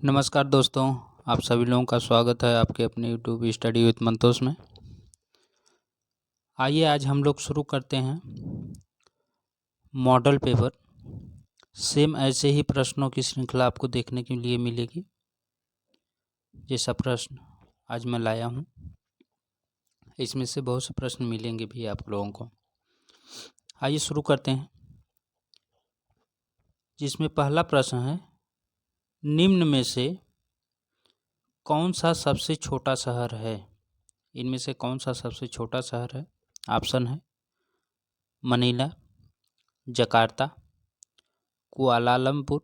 नमस्कार दोस्तों, आप सभी लोगों का स्वागत है आपके अपने यूट्यूब स्टडी विद मंतोष में। आइए आज हम लोग शुरू करते हैं मॉडल पेपर। सेम ऐसे ही प्रश्नों की श्रृंखला आपको देखने के लिए मिलेगी जैसा प्रश्न आज मैं लाया हूँ। इसमें से बहुत से प्रश्न मिलेंगे भी आप लोगों को। आइए शुरू करते हैं, जिसमें पहला प्रश्न है, निम्न में से कौन सा सबसे छोटा शहर है? इनमें से कौन सा सबसे छोटा शहर है? ऑप्शन है मनीला, जकार्ता, कुआलालंपुर,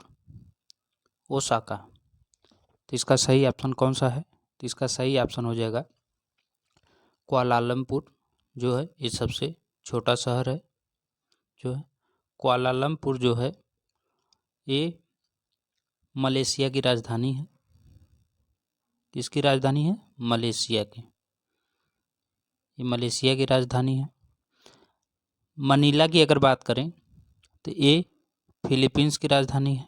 ओसाका। तो इसका सही ऑप्शन कौन सा है? तो इसका सही ऑप्शन हो जाएगा कुआलालंपुर, जो है ये सबसे छोटा शहर है। जो है कुआलालंपुर जो है ये मलेशिया की राजधानी है। किसकी राजधानी है? मलेशिया की। ये मलेशिया की राजधानी है। मनीला की अगर बात करें तो ये फिलीपींस की राजधानी है।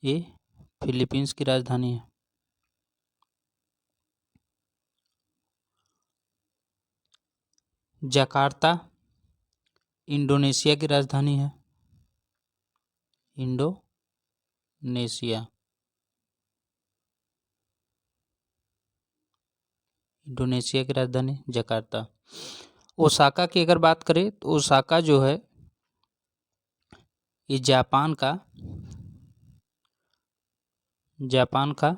ये फिलीपींस की राजधानी है। जकार्ता इंडोनेशिया की राजधानी है। इंडोनेशिया की राजधानी जकार्ता। ओसाका की अगर बात करें तो ओसाका जो है ये जापान का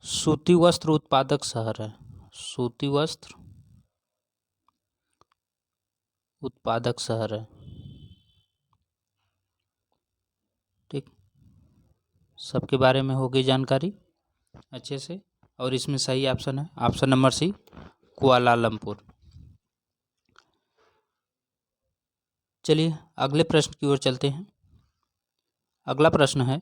सूती वस्त्र उत्पादक शहर है। सूती वस्त्र उत्पादक शहर है। ठीक, सबके बारे में हो गई जानकारी अच्छे से। और इसमें सही ऑप्शन है ऑप्शन नंबर सी, कुआलालंपुर। चलिए अगले प्रश्न की ओर चलते हैं। अगला प्रश्न है,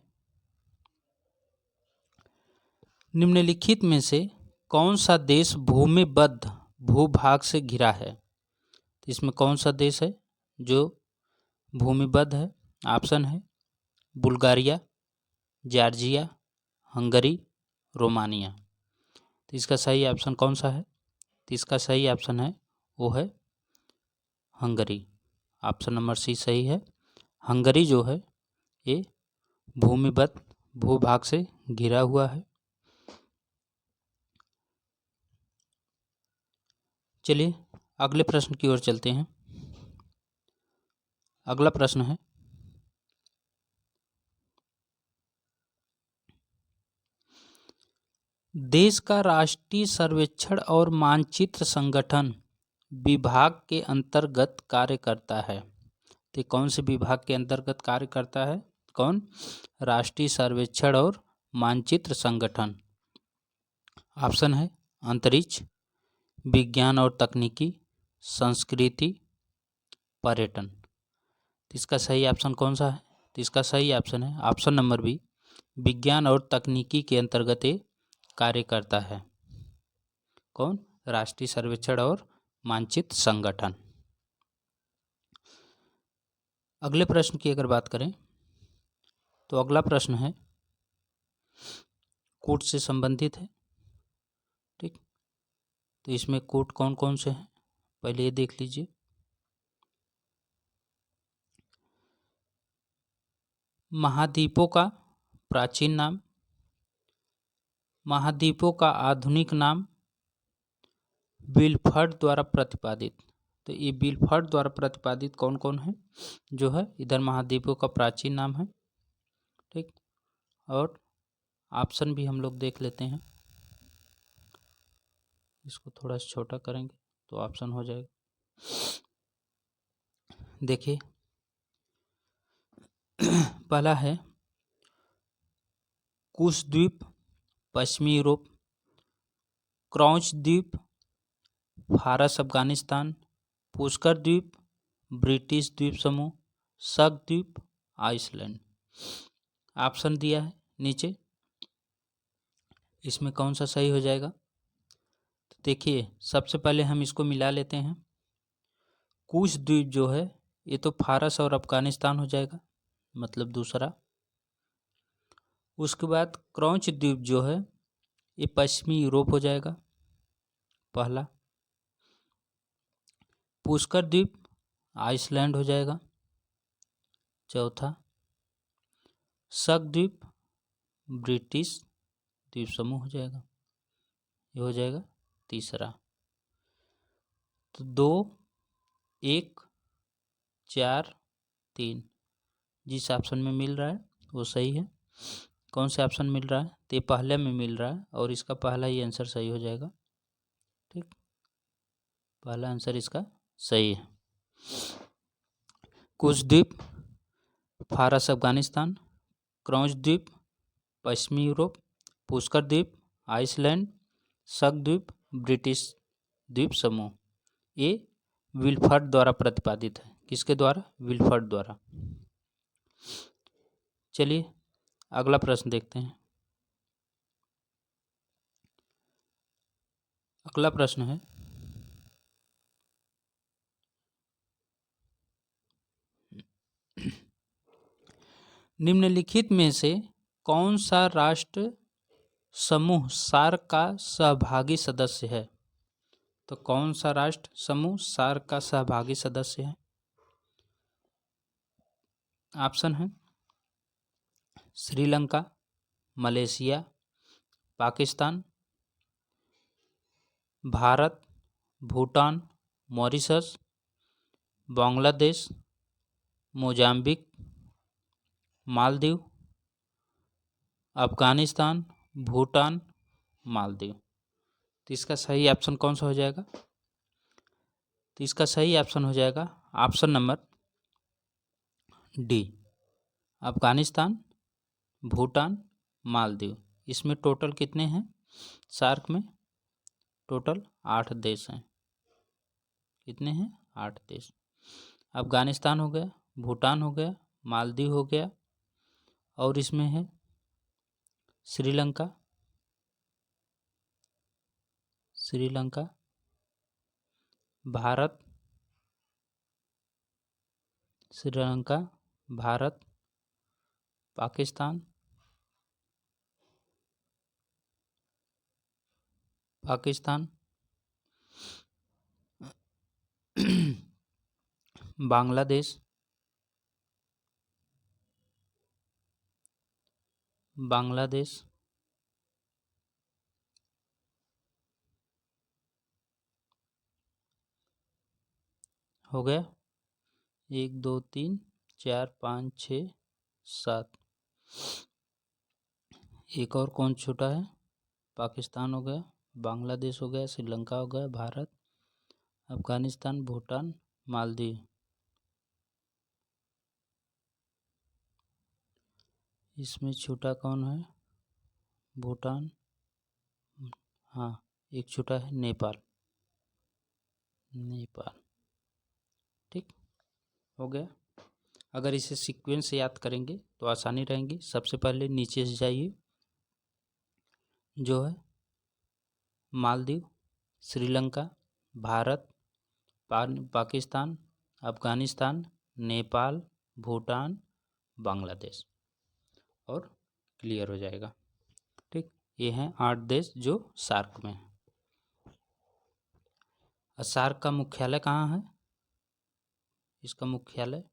निम्नलिखित में से कौन सा देश भूमिबद्ध भूभाग से घिरा है? तो इसमें कौन सा देश है जो भूमिबद्ध है? ऑप्शन है बुल्गारिया, जॉर्जिया, हंगरी, रोमानिया। तो इसका सही ऑप्शन कौन सा है? तो इसका सही ऑप्शन है वो है हंगरी। ऑप्शन नंबर सी सही है। हंगरी जो है ये भूमिबद्ध भूभाग से घिरा हुआ है। चलिए अगले प्रश्न की ओर चलते हैं। अगला प्रश्न है, देश का राष्ट्रीय सर्वेक्षण और मानचित्र संगठन विभाग के अंतर्गत कार्य करता है। तो कौन से विभाग के अंतर्गत कार्य करता है? कौन? राष्ट्रीय सर्वेक्षण और मानचित्र संगठन। ऑप्शन है अंतरिक्ष, विज्ञान और तकनीकी, संस्कृति, पर्यटन। तो इसका सही ऑप्शन कौन सा है? तो इसका सही ऑप्शन है ऑप्शन नंबर बी, विज्ञान और तकनीकी के अंतर्गत ये कार्य करता है। कौन? राष्ट्रीय सर्वेक्षण और मानचित्र संगठन। अगले प्रश्न की अगर बात करें तो अगला प्रश्न है कूट से संबंधित है। ठीक, तो इसमें कूट कौन कौन से हैं पहले ये देख लीजिए। महाद्वीपों का प्राचीन नाम, महाद्वीपों का आधुनिक नाम, विल्फर्ड द्वारा प्रतिपादित। तो ये विल्फर्ड द्वारा प्रतिपादित कौन कौन है जो है इधर महाद्वीपों का प्राचीन नाम है। ठीक, और ऑप्शन भी हम लोग देख लेते हैं। इसको थोड़ा सा छोटा करेंगे तो ऑप्शन हो जाएगा। देखिए पहला है कुश द्वीप पश्चिमी यूरोप, क्रॉच द्वीप फारस अफगानिस्तान, पुष्कर द्वीप ब्रिटिश द्वीप समूह, शक द्वीप आइसलैंड। ऑप्शन दिया है नीचे, इसमें कौन सा सही हो जाएगा? तो देखिए सबसे पहले हम इसको मिला लेते हैं। कुश द्वीप जो है ये तो फारस और अफगानिस्तान हो जाएगा, मतलब दूसरा। उसके बाद क्रौच द्वीप जो है ये पश्चिमी यूरोप हो जाएगा पहला। पुष्कर द्वीप आइसलैंड हो जाएगा चौथा। शक द्वीप ब्रिटिश द्वीप समूह हो जाएगा, ये हो जाएगा तीसरा। तो 2, 1, 4, 3 जिस ऑप्शन में मिल रहा है वो सही है। कौन से ऑप्शन मिल रहा है? तो ये पहले में मिल रहा है और इसका पहला ही आंसर सही हो जाएगा। ठीक, पहला आंसर इसका सही है। कुश द्वीप फारस अफगानिस्तान, क्रौच द्वीप पश्चिमी यूरोप, पुष्कर द्वीप आइसलैंड, शक द्वीप ब्रिटिश द्वीप समूह। ये विल्फर्ड द्वारा प्रतिपादित है। किसके द्वारा? विल्फर्ड द्वारा। चलिए अगला प्रश्न देखते हैं। अगला प्रश्न है निम्नलिखित में से कौन सा राष्ट्र समूह सार्क का सहभागी सदस्य है? तो कौन सा राष्ट्र समूह सार्क का सहभागी सदस्य है? ऑप्शन है Sri Lanka, Malaysia, Pakistan, Bharat, Bhutan, Mauritius, Bangladesh, Mozambique, Maldives, Afghanistan, Bhutan, Maldives. तो इसका सही ऑप्शन कौन सा हो जाएगा? तो इसका सही ऑप्शन हो जाएगा option number D, Afghanistan, Bhutan, Maldives. इसमें टोटल कितने हैं सार्क में? टोटल 8 देश हैं। कितने हैं? 8 देश। अफगानिस्तान हो गया, भूटान हो गया, मालदीव हो गया और इसमें है श्रीलंका, भारत, श्रीलंका, भारत, पाकिस्तान, बांग्लादेश, हो गया 1, 2, 3, 4, 5, 6, 7। एक और कौन छूटा है? पाकिस्तान हो गया, बांग्लादेश हो गया, श्रीलंका हो गया, भारत, अफगानिस्तान, भूटान, मालदीव। इसमें छूटा कौन है? भूटान, हाँ एक छूटा है नेपाल। ठीक हो गया। अगर इसे सीक्वेंस से याद करेंगे तो आसानी रहेंगी। सबसे पहले नीचे से जाइए, जो है मालदीव, श्रीलंका, भारत, पाकिस्तान, अफगानिस्तान, नेपाल, भूटान, बांग्लादेश और क्लियर हो जाएगा। ठीक, ये हैं 8 देश जो सार्क में हैं। सार्क का मुख्यालय कहाँ है? इसका मुख्यालय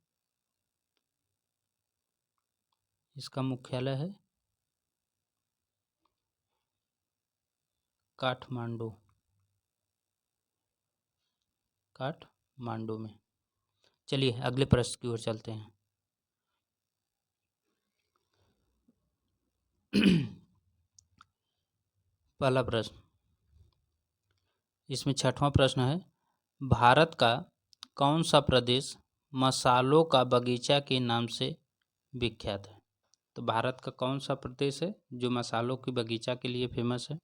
है काठमांडू में। चलिए अगले प्रश्न की ओर चलते हैं। पहला प्रश्न, इसमें 6वां प्रश्न है, भारत का कौन सा प्रदेश मसालों का बगीचा के नाम से विख्यात है? तो भारत का कौन सा प्रदेश है जो मसालों की बगीचा के लिए फेमस है?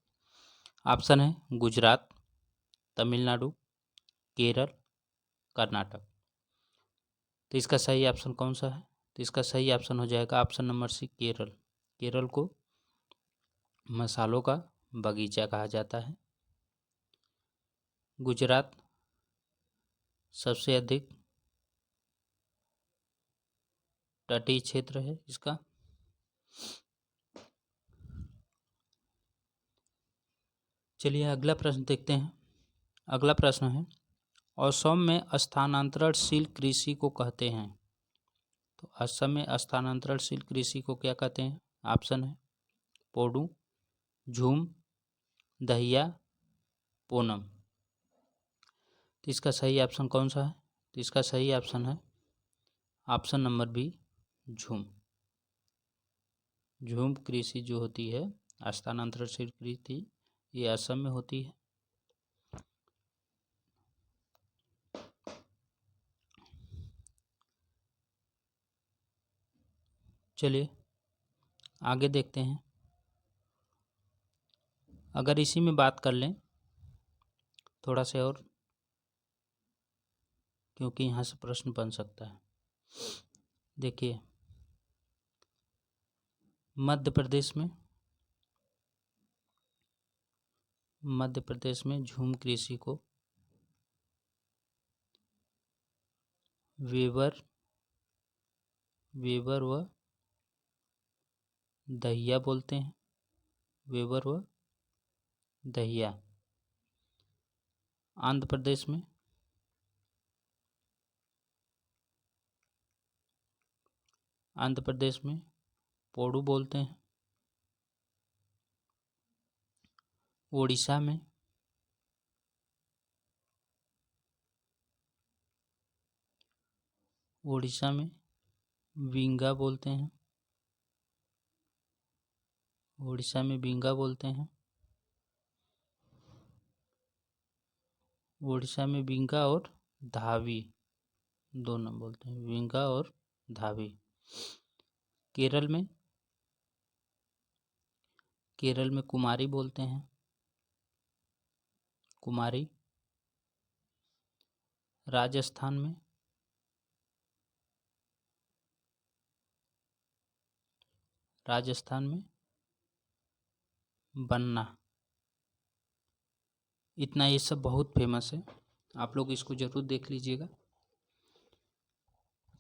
ऑप्शन है गुजरात, तमिलनाडु, केरल, कर्नाटक। तो इसका सही ऑप्शन कौन सा है? तो इसका सही ऑप्शन हो जाएगा option number C, Kerala. Kerala को मसालों का बगीचा कहा जाता है। गुजरात सबसे अधिक तटीय क्षेत्र है इसका। चलिए अगला प्रश्न देखते हैं। अगला प्रश्न है, असम में स्थानांतरणशील कृषि को कहते हैं। तो असम में स्थानांतरणशील कृषि को क्या कहते हैं? ऑप्शन है पोडू, झूम, दहिया, पूनम। तो इसका सही ऑप्शन कौन सा है? तो इसका सही ऑप्शन है ऑप्शन नंबर बी, झूम। झूम कृषि जो होती है, स्थानांतरणशील कृषि, ये असम में होती है। चलिए आगे देखते हैं। अगर इसी में बात कर लें थोड़ा सा और, क्योंकि यहाँ से प्रश्न बन सकता है। देखिए मध्य प्रदेश में झूम कृषि को वेबर व दहिया बोलते हैं। वेबर व दहिया। आंध्र प्रदेश में पोडू बोलते हैं। ओडिशा में विंगा बोलते हैं। ओडिशा में विंगा बोलते हैं। ओडिशा में विंगा और धावी दोनों बोलते हैं, विंगा और धावी। केरल में कुमारी बोलते हैं, कुमारी। राजस्थान में बन्ना। इतना ये सब बहुत फेमस है, आप लोग इसको जरूर देख लीजिएगा,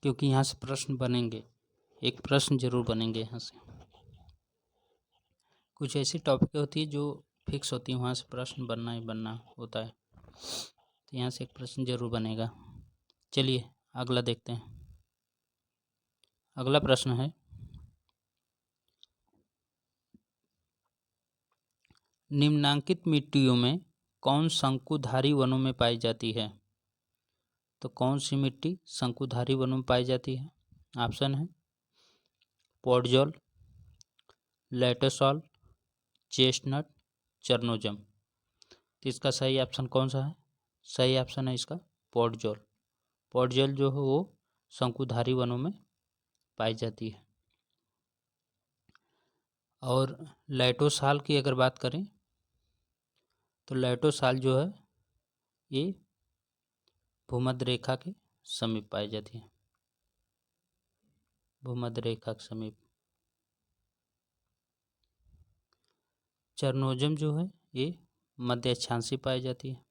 क्योंकि यहाँ से प्रश्न बनेंगे, एक प्रश्न जरूर बनेंगे यहाँ से। कुछ ऐसी टॉपिक होती है जो फिक्स होती है, वहाँ से प्रश्न बनना ही बनना होता है, तो यहाँ से एक प्रश्न जरूर बनेगा। चलिए अगला देखते हैं। अगला प्रश्न है, निम्नांकित मिट्टियों में कौन शंकुधारी वनों में पाई जाती है? तो कौन सी मिट्टी शंकुधारी वनों में पाई जाती है? ऑप्शन है पोडजोल, लेटोसॉल, चेस्टनट, चरनोजम। तो इसका सही ऑप्शन कौन सा है? सही ऑप्शन है इसका पोडजोल। पोडजोल जो है वो शंकुधारी वनों में पाई जाती है। और लेटोसाल की अगर बात करें तो लेटोसाल जो है ये भूमध्य रेखा के समीप पाई जाती है, भूमध्य रेखा के समीप। चरनोजम जो है ये मध्य अक्षांशी पाई जाती है,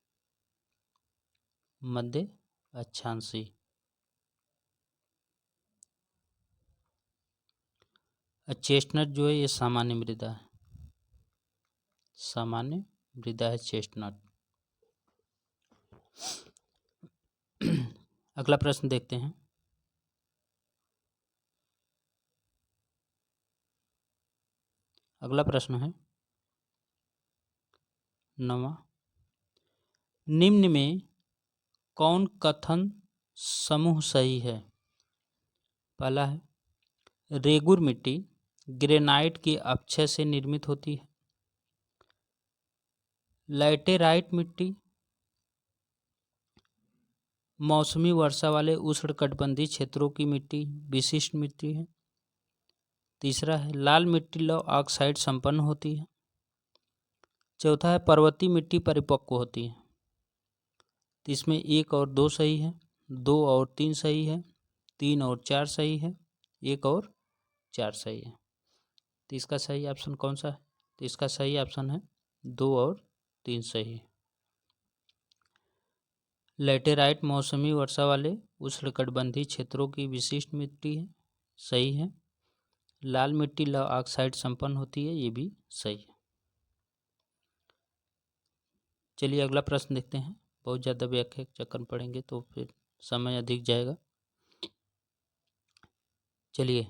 मध्य अक्षांशी। चेस्टनट जो है ये सामान्य मृदा है, सामान्य मृदा है चेस्टनट। अगला प्रश्न देखते हैं। अगला प्रश्न है 9वां, निम्न में कौन कथन समूह सही है? पहला है, रेगुर मिट्टी ग्रेनाइट के अपक्षय से निर्मित होती है। लैटेराइट मिट्टी मौसमी वर्षा वाले उष्णकटिबंधीय क्षेत्रों की मिट्टी विशिष्ट मिट्टी है। तीसरा है, लाल मिट्टी लौह ऑक्साइड संपन्न होती है। चौथा है, पर्वतीय मिट्टी परिपक्व होती है। तो इसमें 1 और 2 सही है, 2 और 3 सही है, 3 और 4 सही है, 1 और 4 सही है। तो इसका सही ऑप्शन कौन सा है? तो इसका सही ऑप्शन है 2 और 3 सही है। लैटेराइट मौसमी वर्षा वाले उष्णकटिबंधीय क्षेत्रों की विशिष्ट मिट्टी है, सही है। लाल मिट्टी लौह ऑक्साइड संपन्न होती है, ये भी सही है। चलिए अगला प्रश्न देखते हैं। बहुत ज़्यादा व्याख्या के चक्कर में पड़ेंगे तो फिर समय अधिक जाएगा। चलिए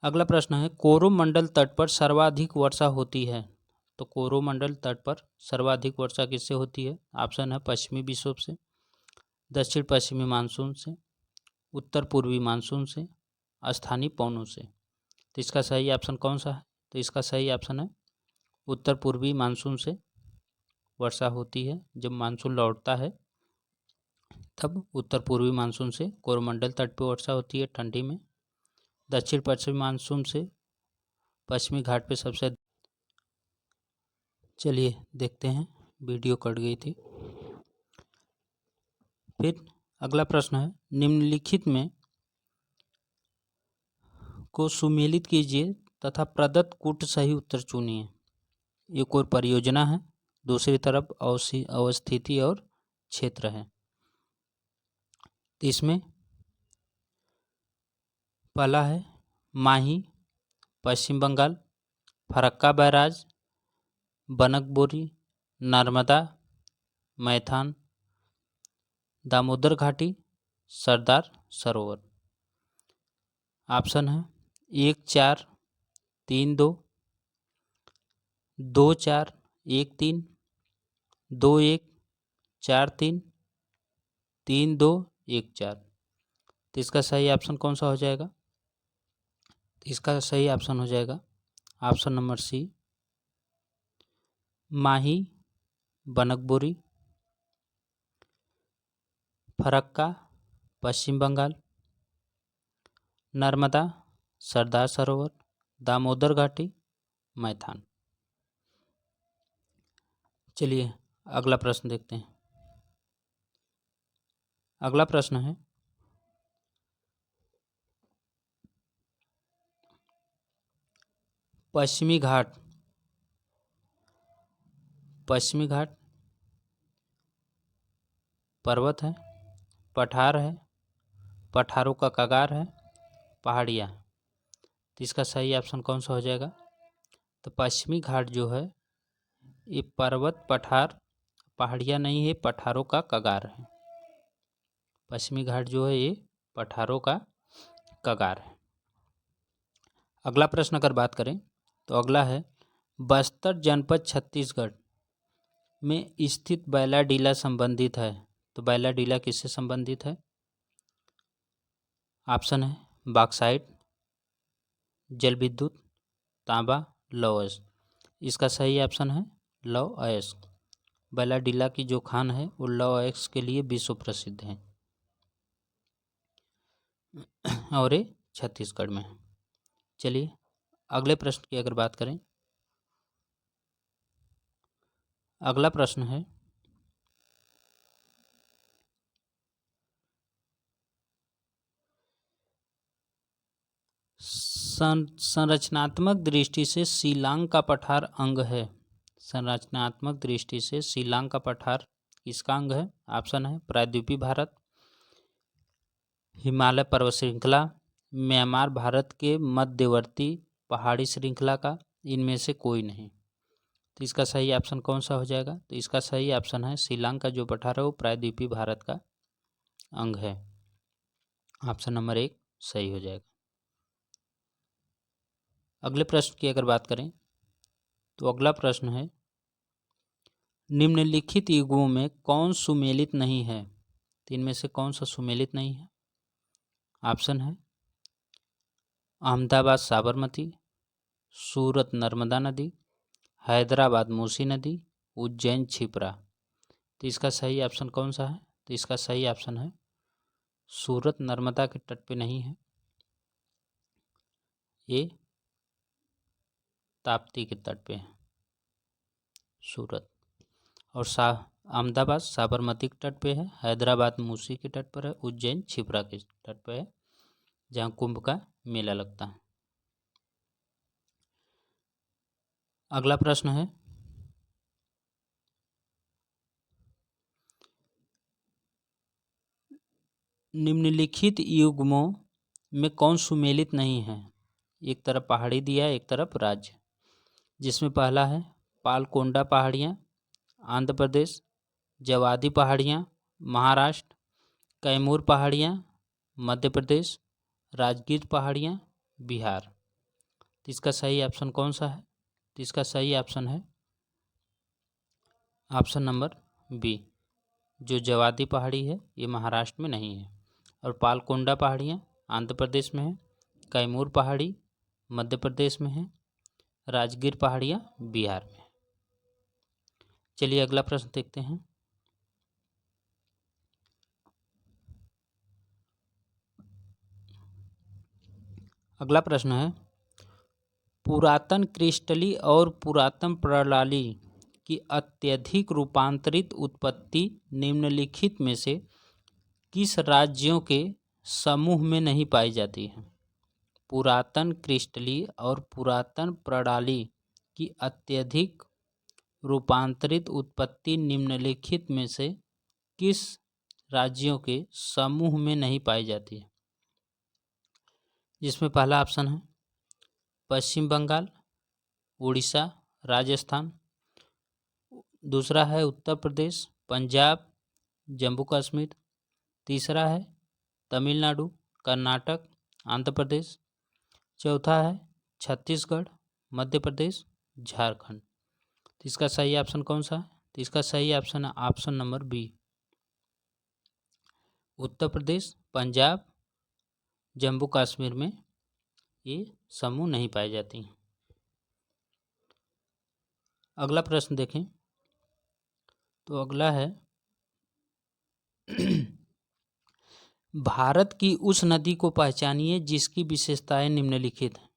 अगला प्रश्न है, कोरोमंडल तट पर सर्वाधिक वर्षा होती है। तो कोरोमंडल तट पर सर्वाधिक वर्षा किससे होती है? ऑप्शन है पश्चिमी विक्षोभ से, दक्षिण पश्चिमी मानसून से, उत्तर पूर्वी मानसून से, स्थानीय पवनों से। तो इसका सही ऑप्शन कौन सा है? तो इसका सही ऑप्शन है उत्तर पूर्वी मानसून से वर्षा होती है। जब मानसून लौटता है तब उत्तर पूर्वी मानसून से कोरोमंडल तट पर वर्षा होती है ठंडी में। दक्षिण पश्चिमी मानसून से पश्चिमी घाट पे सबसे। चलिए देखते हैं, वीडियो कट गई थी। फिर अगला प्रश्न है, निम्नलिखित में को सुमेलित कीजिए तथा प्रदत्त कूट सही उत्तर चुनिए। ये कोई परियोजना है, दूसरी तरफ अवस्थिति और क्षेत्र है। तो इसमें पहला है माही, पश्चिम बंगाल, फरक्का बैराज, बनकबोरी, नर्मदा, मैथान, दामोदर घाटी, सरदार सरोवर। ऑप्शन है 1 4 3 2, 2 4 1 3, 2 1 4 3, 3 2 1 4। तो इसका सही ऑप्शन कौन सा हो जाएगा? इसका सही ऑप्शन हो जाएगा ऑप्शन नंबर सी, माही, बनकबोरी, फरक्का पश्चिम बंगाल, नर्मदा सरदार सरोवर, दामोदर घाटी, मैथान। चलिए अगला प्रश्न देखते हैं। अगला प्रश्न है, पश्चिमी घाट पर्वत है, पठार है, पठारों का कगार है, पहाड़ियाँ। तो इसका सही ऑप्शन कौन सा हो जाएगा? तो पश्चिमी घाट जो है ये पर्वत, पठार, पहाड़ियाँ नहीं है, पठारों का कगार है। पश्चिमी घाट जो है ये पठारों का कगार है। अगला प्रश्न अगर बात करें तो अगला है, बस्तर जनपद छत्तीसगढ़ में स्थित बैलाडीला संबंधित है। तो बैलाडीला किससे संबंधित है? ऑप्शन है बॉक्साइट, जल विद्युत, तांबा, लौह अयस्क। इसका सही ऑप्शन है लौह अयस्क। बैलाडीला की जो खान है वो लौह अयस्क के लिए विश्व प्रसिद्ध है और ये छत्तीसगढ़ में है। चलिए अगले प्रश्न की अगर बात करें, अगला प्रश्न है, संरचनात्मक दृष्टि से शिलांग का पठार अंग है। संरचनात्मक दृष्टि से शिलांग का पठार किसका अंग है? ऑप्शन है प्रायद्वीपीय भारत, हिमालय पर्वत श्रृंखला, म्यांमार भारत के मध्यवर्ती पहाड़ी श्रृंखला का, इनमें से कोई नहीं। तो इसका सही ऑप्शन कौन सा हो जाएगा? तो इसका सही ऑप्शन है शिलांग का जो पठार है वो प्रायद्वीपीय भारत का अंग है। ऑप्शन नंबर 1 सही हो जाएगा। अगले प्रश्न की अगर बात करें तो अगला प्रश्न है, निम्नलिखित युगों में कौन सुमेलित नहीं है? तो इनमें से कौन सा सुमेलित नहीं है? ऑप्शन है अहमदाबाद साबरमती, सूरत नर्मदा नदी, हैदराबाद मूसी नदी, उज्जैन क्षिप्रा। तो इसका सही ऑप्शन कौन सा है? तो इसका सही ऑप्शन है सूरत नर्मदा के तट पे नहीं है, ये ताप्ती के तट पे है सूरत। और अहमदाबाद साबरमती के तट पे है, हैदराबाद मूसी के तट पर है, उज्जैन क्षिप्रा के तट पे है जहाँ कुंभ का मेला लगता है। अगला प्रश्न है, निम्नलिखित युग्मों में कौन सुमेलित नहीं है? एक तरफ पहाड़ी दिया है, एक तरफ राज्य, जिसमें पहला है पालकोंडा पहाड़ियाँ, आंध्र प्रदेश, जवादी पहाड़ियाँ महाराष्ट्र, कैमूर पहाड़ियाँ मध्य प्रदेश, राजगीर पहाड़ियाँ बिहार। तो इसका सही ऑप्शन कौन सा है? तो इसका सही ऑप्शन है ऑप्शन नंबर बी। जो जवादी पहाड़ी है ये महाराष्ट्र में नहीं है, और पालकोंडा पहाड़ियाँ आंध्र प्रदेश में है, कैमूर पहाड़ी मध्य प्रदेश में है, राजगीर पहाड़ियाँ बिहार में है। चलिए अगला प्रश्न देखते हैं। अगला प्रश्न है, पुरातन क्रिस्टली और पुरातन प्रणाली की अत्यधिक रूपांतरित उत्पत्ति निम्नलिखित में से किस राज्यों के समूह में नहीं पाई जाती है? पुरातन क्रिस्टली और पुरातन प्रणाली की अत्यधिक रूपांतरित उत्पत्ति निम्नलिखित में से किस राज्यों के समूह में नहीं पाई जाती है? जिसमें पहला ऑप्शन है पश्चिम बंगाल, उड़ीसा, राजस्थान। दूसरा है उत्तर प्रदेश, पंजाब, जम्मू कश्मीर। तीसरा है तमिलनाडु, कर्नाटक, आंध्र प्रदेश। चौथा है छत्तीसगढ़, मध्य प्रदेश, झारखंड। तो इसका सही ऑप्शन कौन सा है? तो इसका सही ऑप्शन है option number B, Uttar Pradesh, Punjab, Jammu Kashmir में ये समूह नहीं पाए जाते हैं। अगला प्रश्न देखें तो अगला है भारत की उस नदी को पहचानिए जिसकी विशेषताएं निम्नलिखित हैं।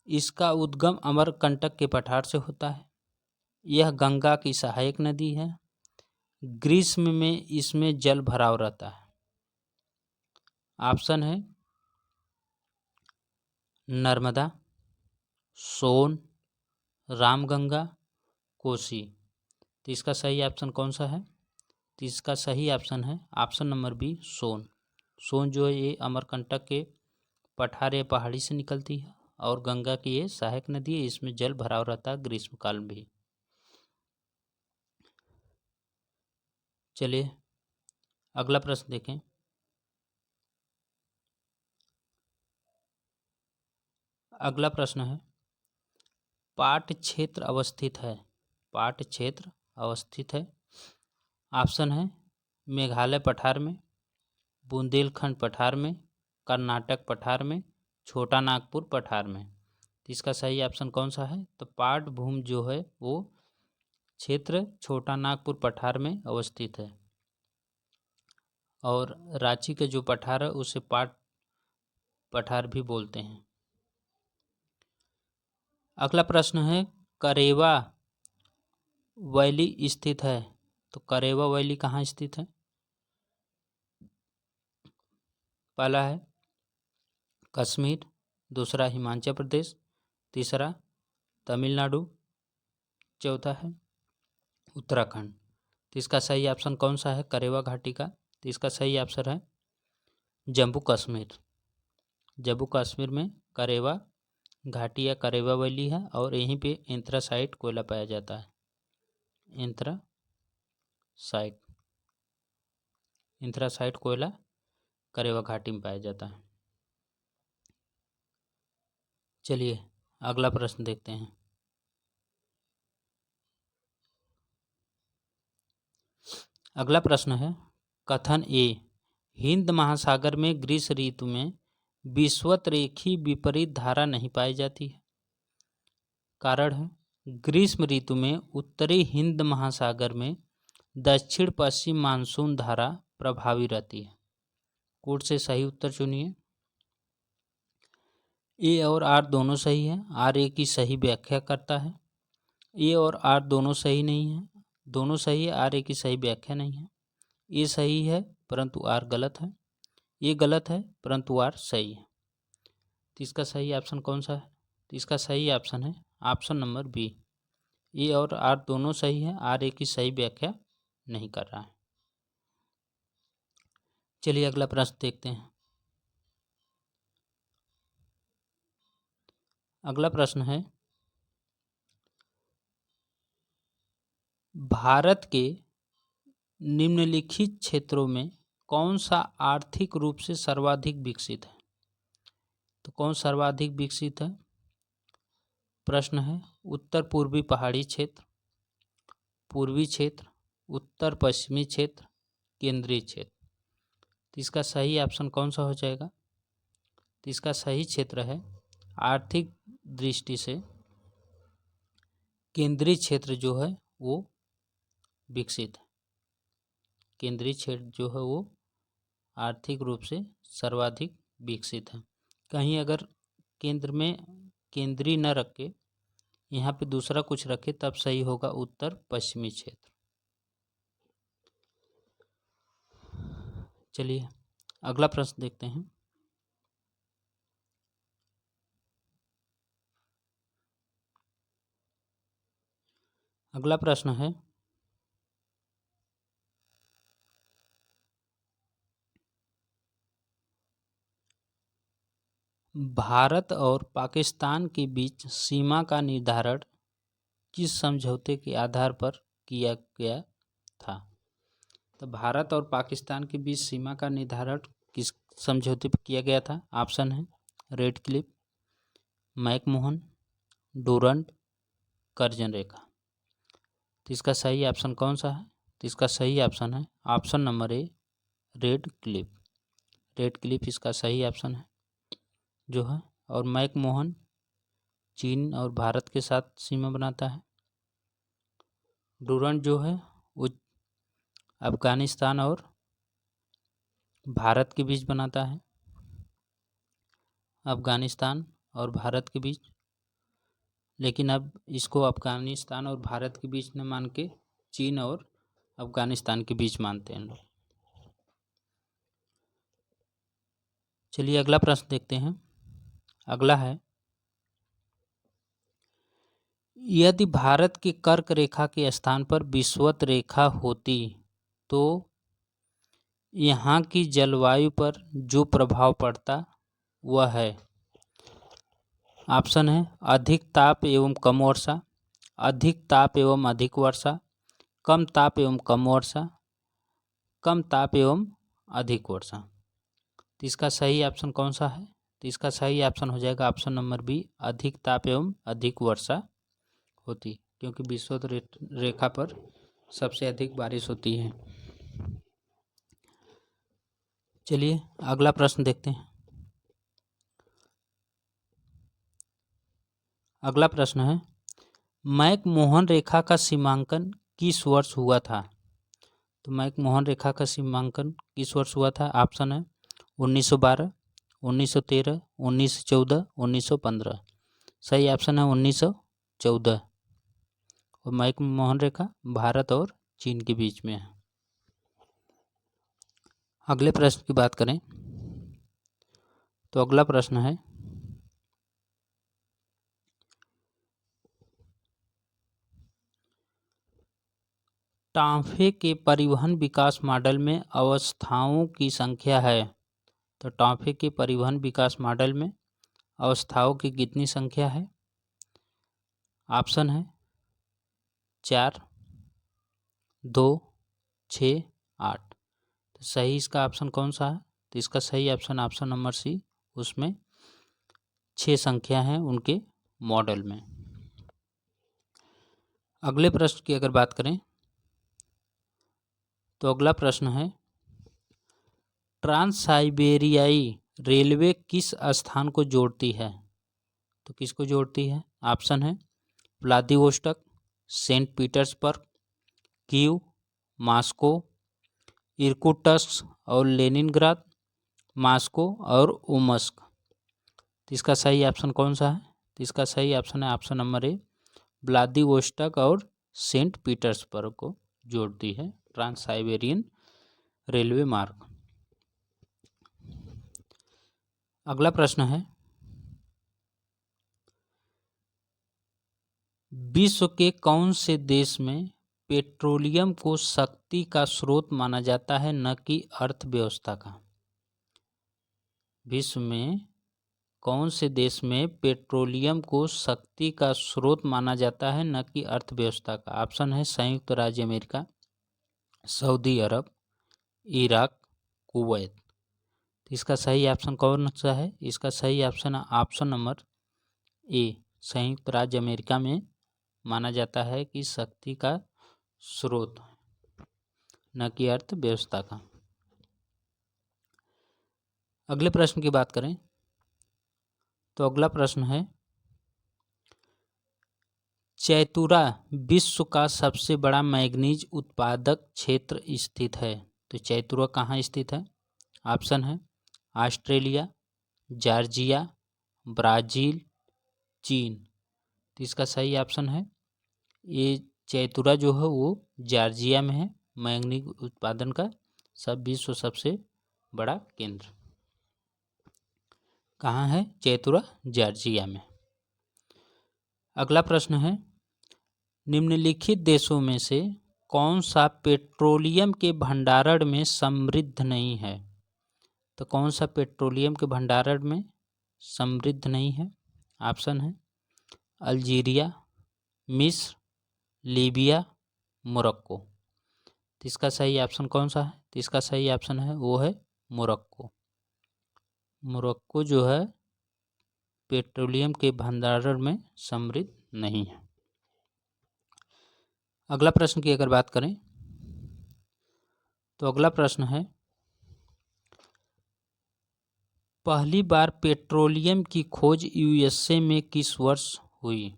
इसका उद्गम अमरकंटक के पठार से होता है। यह गंगा की सहायक नदी है। ग्रीष्म में इसमें जल भराव रहता है। ऑप्शन है नर्मदा, सोन, रामगंगा, कोसी। तो इसका सही ऑप्शन कौन सा है? तो इसका सही ऑप्शन है ऑप्शन नंबर बी, सोन। सोन जो है ये अमरकंटक के पठार या पहाड़ी से निकलती है और गंगा की ये सहायक नदी है। इसमें जल भराव रहता है ग्रीष्मकाल में भी। चलिए अगला प्रश्न देखें। अगला प्रश्न है, पाट क्षेत्र अवस्थित है। पाट क्षेत्र अवस्थित है। ऑप्शन है मेघालय पठार में, बुंदेलखंड पठार में, कर्नाटक पठार में, छोटा नागपुर पठार में। तो इसका सही ऑप्शन कौन सा है? तो पाट भूमि जो है वो क्षेत्र छोटा नागपुर पठार में अवस्थित है, और रांची के जो पठार है उसे पाट पठार भी बोलते हैं। अगला प्रश्न है, करेवा वैली स्थित है। तो करेवा वैली कहाँ स्थित है? पहला है कश्मीर, दूसरा हिमाचल प्रदेश, तीसरा तमिलनाडु, चौथा है उत्तराखंड। तो इसका सही ऑप्शन कौन सा है करेवा घाटी का? तो इसका सही ऑप्शन है जम्मू कश्मीर। जम्मू कश्मीर में करेवा घाटी या करेवा वैली है, और यहीं पे एंथ्रासाइट कोयला पाया जाता है। एंथ्रासाइट कोयला करेवा घाटी में पाया जाता है। चलिए अगला प्रश्न देखते हैं। अगला प्रश्न है, कथन ए, हिंद महासागर में ग्रीष्म ऋतु में विषुवत रेखी विपरीत धारा नहीं पाई जाती है। कारण है, ग्रीष्म ऋतु में उत्तरी हिंद महासागर में दक्षिण पश्चिम मानसून धारा प्रभावी रहती है। कोड से सही उत्तर चुनिए। ए और आर दोनों सही है। आर ए की सही व्याख्या करता है। ए और आर दोनों सही नहीं है। दोनों सही है, आर ए की सही व्याख्या नहीं है। ए सही है परंतु आर गलत है। ये गलत है परंतु आर सही है। तो इसका सही ऑप्शन कौन सा है? तो इसका सही ऑप्शन है ऑप्शन नंबर बी। ए और आर दोनों सही है, आर ए की सही व्याख्या नहीं कर रहा है। चलिए अगला प्रश्न देखते हैं। अगला प्रश्न है, भारत के निम्नलिखित क्षेत्रों में कौन सा आर्थिक रूप से सर्वाधिक विकसित है? तो कौन सर्वाधिक विकसित है? प्रश्न है उत्तर पूर्वी पहाड़ी क्षेत्र, पूर्वी क्षेत्र, उत्तर पश्चिमी क्षेत्र, केंद्रीय क्षेत्र। तो इसका सही ऑप्शन कौन सा हो जाएगा? तो इसका सही क्षेत्र है आर्थिक दृष्टि से केंद्रीय क्षेत्र जो है वो विकसित है। केंद्रीय क्षेत्र जो है वो आर्थिक रूप से सर्वाधिक विकसित है। कहीं अगर केंद्र में केंद्रीय न रख के यहाँ पे दूसरा कुछ रखे तब सही होगा उत्तर पश्चिमी क्षेत्र। चलिए अगला प्रश्न देखते हैं। अगला प्रश्न है भारत और पाकिस्तान के बीच सीमा का निर्धारण किस समझौते के आधार पर किया गया था? तो भारत और पाकिस्तान के बीच सीमा का निर्धारण किस समझौते पर किया गया था? ऑप्शन है Radcliffe, McMahon, Durand, Curzon रेखा। तो इसका सही ऑप्शन कौन सा है? तो इसका सही ऑप्शन है option number A red Cliff. Red Cliff इसका सही ऑप्शन है जो है। और मैकमोहन चीन और भारत के साथ सीमा बनाता है। डूरंड जो है वो अफगानिस्तान और भारत के बीच बनाता है। अफगानिस्तान और भारत के बीच, लेकिन अब इसको अफगानिस्तान और भारत के बीच न मान के चीन और अफगानिस्तान के बीच मानते हैं लोग। चलिए अगला प्रश्न देखते हैं। अगला है यदि भारत की कर्क रेखा के स्थान पर विषुवत रेखा होती तो यहाँ की जलवायु पर जो प्रभाव पड़ता वह है। ऑप्शन है अधिक ताप एवं कम वर्षा, अधिक ताप एवं अधिक वर्षा, कम ताप एवं कम वर्षा, कम ताप एवं अधिक वर्षा। तो इसका सही ऑप्शन कौन सा है? तो इसका सही ऑप्शन हो जाएगा ऑप्शन नंबर बी अधिक ताप एवं अधिक वर्षा होती, क्योंकि विषुवत रेखा पर सबसे अधिक बारिश होती है। चलिए अगला प्रश्न देखते हैं। अगला प्रश्न है मैकमोहन रेखा का सीमांकन किस वर्ष हुआ था? तो मैकमोहन रेखा का सीमांकन किस वर्ष हुआ था? ऑप्शन है 1912, 1913, 1914, 1915। सही ऑप्शन है 1914। और मैकमोहन रेखा भारत और चीन के बीच में है। अगले प्रश्न की बात करें तो अगला प्रश्न है टाँफे के परिवहन विकास मॉडल में अवस्थाओं की संख्या है। तो टाँफे के परिवहन विकास मॉडल में अवस्थाओं की कितनी संख्या है? ऑप्शन है 4, 2, 6, 8। तो सही इसका ऑप्शन कौन सा है? तो इसका सही ऑप्शन नंबर सी, उसमें 6 संख्या हैं उनके मॉडल में। अगले प्रश्न की अगर बात करें तो अगला प्रश्न है ट्रांस साइबेरियाई रेलवे किस स्थान को जोड़ती है? तो किसको जोड़ती है? ऑप्शन है Vladivostok, Saint Petersburg, Kiev, Moscow, Irkutsk और लेनिनग्राद, मॉस्को और ओमस्क। तो इसका सही ऑप्शन कौन सा है? तो इसका सही ऑप्शन है ऑप्शन नंबर ए व्लादिवोस्टॉक और सेंट पीटर्सबर्ग को जोड़ती है ट्रांस साइबेरियन रेलवे मार्ग। अगला प्रश्न है विश्व के कौन से देश में पेट्रोलियम को शक्ति का स्रोत माना जाता है न कि अर्थव्यवस्था का? विश्व में कौन से देश में पेट्रोलियम को शक्ति का स्रोत माना जाता है, न कि अर्थव्यवस्था का? ऑप्शन है संयुक्त राज्य अमेरिका, सऊदी अरब, इराक, कुवैत। तो इसका सही ऑप्शन कौन सा है? इसका सही ऑप्शन ऑप्शन नंबर ए, संयुक्त राज्य अमेरिका में माना जाता है कि शक्ति का स्रोत, न कि अर्थव्यवस्था का। अगले प्रश्न की बात करें तो अगला प्रश्न है, चैतुरा विश्व का सबसे बड़ा मैग्नीज उत्पादक क्षेत्र स्थित है। तो चैतुरा कहाँ स्थित है? ऑप्शन है ऑस्ट्रेलिया, जॉर्जिया, ब्राज़ील, चीन। तो इसका सही ऑप्शन है ये, चैतुरा जो है वो जॉर्जिया में है। मैग्नीज उत्पादन का विश्व सबसे बड़ा केंद्र कहाँ है? चैतुरा, जॉर्जिया में। अगला प्रश्न है, निम्नलिखित देशों में से कौन सा पेट्रोलियम के भंडारण में समृद्ध नहीं है? तो कौन सा पेट्रोलियम के भंडारण में समृद्ध नहीं है? ऑप्शन है अल्जीरिया, मिस्र, लीबिया, मोरक्को। तो इसका सही ऑप्शन कौन सा है? तो इसका सही ऑप्शन है वो है मोरक्को। मोरक्को जो है पेट्रोलियम के भंडारण में समृद्ध नहीं है। अगला प्रश्न की अगर बात करें तो अगला प्रश्न है, पहली बार पेट्रोलियम की खोज यूएसए में किस वर्ष हुई?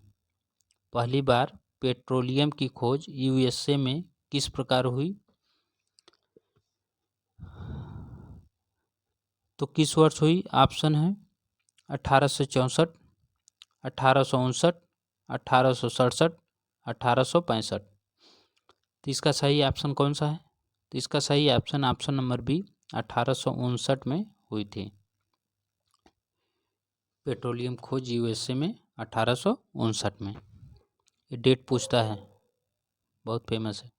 पहली बार पेट्रोलियम की खोज यूएसए में किस प्रकार हुई? तो किस वर्ष हुई? ऑप्शन है 1864, 1859, 1867, 1865। तो इसका सही ऑप्शन कौन सा है? तो इसका सही ऑप्शन ऑप्शन नंबर बी, 1859 में हुई थी पेट्रोलियम खोज यूएसए में, 1859 में। ये डेट पूछता है, बहुत फेमस है।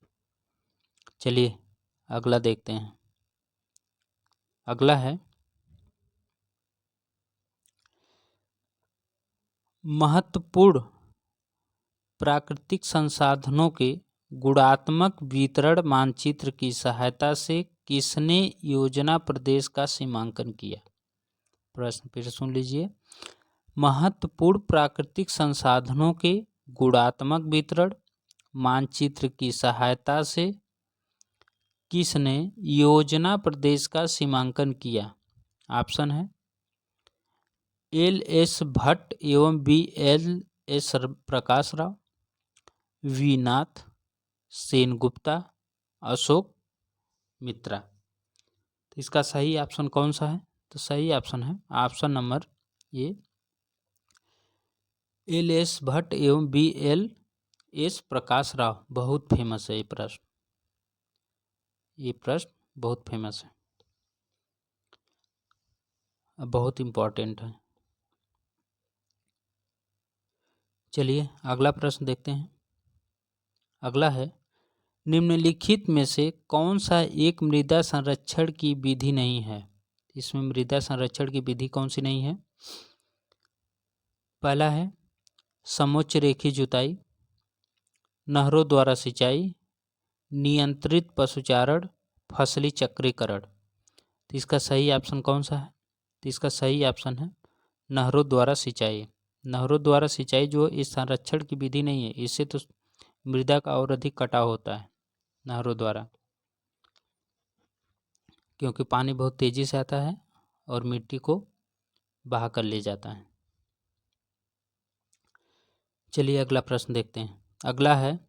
चलिए अगला देखते हैं। अगला है, महत्वपूर्ण प्राकृतिक संसाधनों के गुणात्मक वितरण मानचित्र की सहायता से किसने योजना प्रदेश का सीमांकन किया? प्रश्न फिर सुन लीजिए, महत्वपूर्ण प्राकृतिक संसाधनों के गुणात्मक वितरण मानचित्र की सहायता से किसने योजना प्रदेश का सीमांकन किया? ऑप्शन है एल.एस. भट्ट एवं बी.एल.एस. प्रकाश राव, वी नाथ, सेनगुप्ता, अशोक मित्रा। तो इसका सही ऑप्शन कौन सा है? तो सही ऑप्शन है option number A, LS. Bhatt एवं बी.एल.एस. प्रकाश राव। बहुत फेमस है ये प्रश्न, बहुत फेमस है, बहुत इम्पोर्टेंट है। चलिए अगला प्रश्न देखते हैं। अगला है, निम्नलिखित में से कौन सा एक मृदा संरक्षण की विधि नहीं है? इसमें मृदा संरक्षण की विधि कौन सी नहीं है? पहला है समोच्च रेखी जुताई, नहरों द्वारा सिंचाई, नियंत्रित पशुचारण, फसली चक्रीकरण। तो इसका सही ऑप्शन कौन सा है? तो इसका सही ऑप्शन है नहरों द्वारा सिंचाई। नहरों द्वारा सिंचाई जो इस संरक्षण की विधि नहीं है, इससे तो मृदा का और अधिक कटाव होता है नहरों द्वारा, क्योंकि पानी बहुत तेज़ी से आता है और मिट्टी को बहा कर ले जाता है। चलिए अगला प्रश्न देखते हैं। अगला है,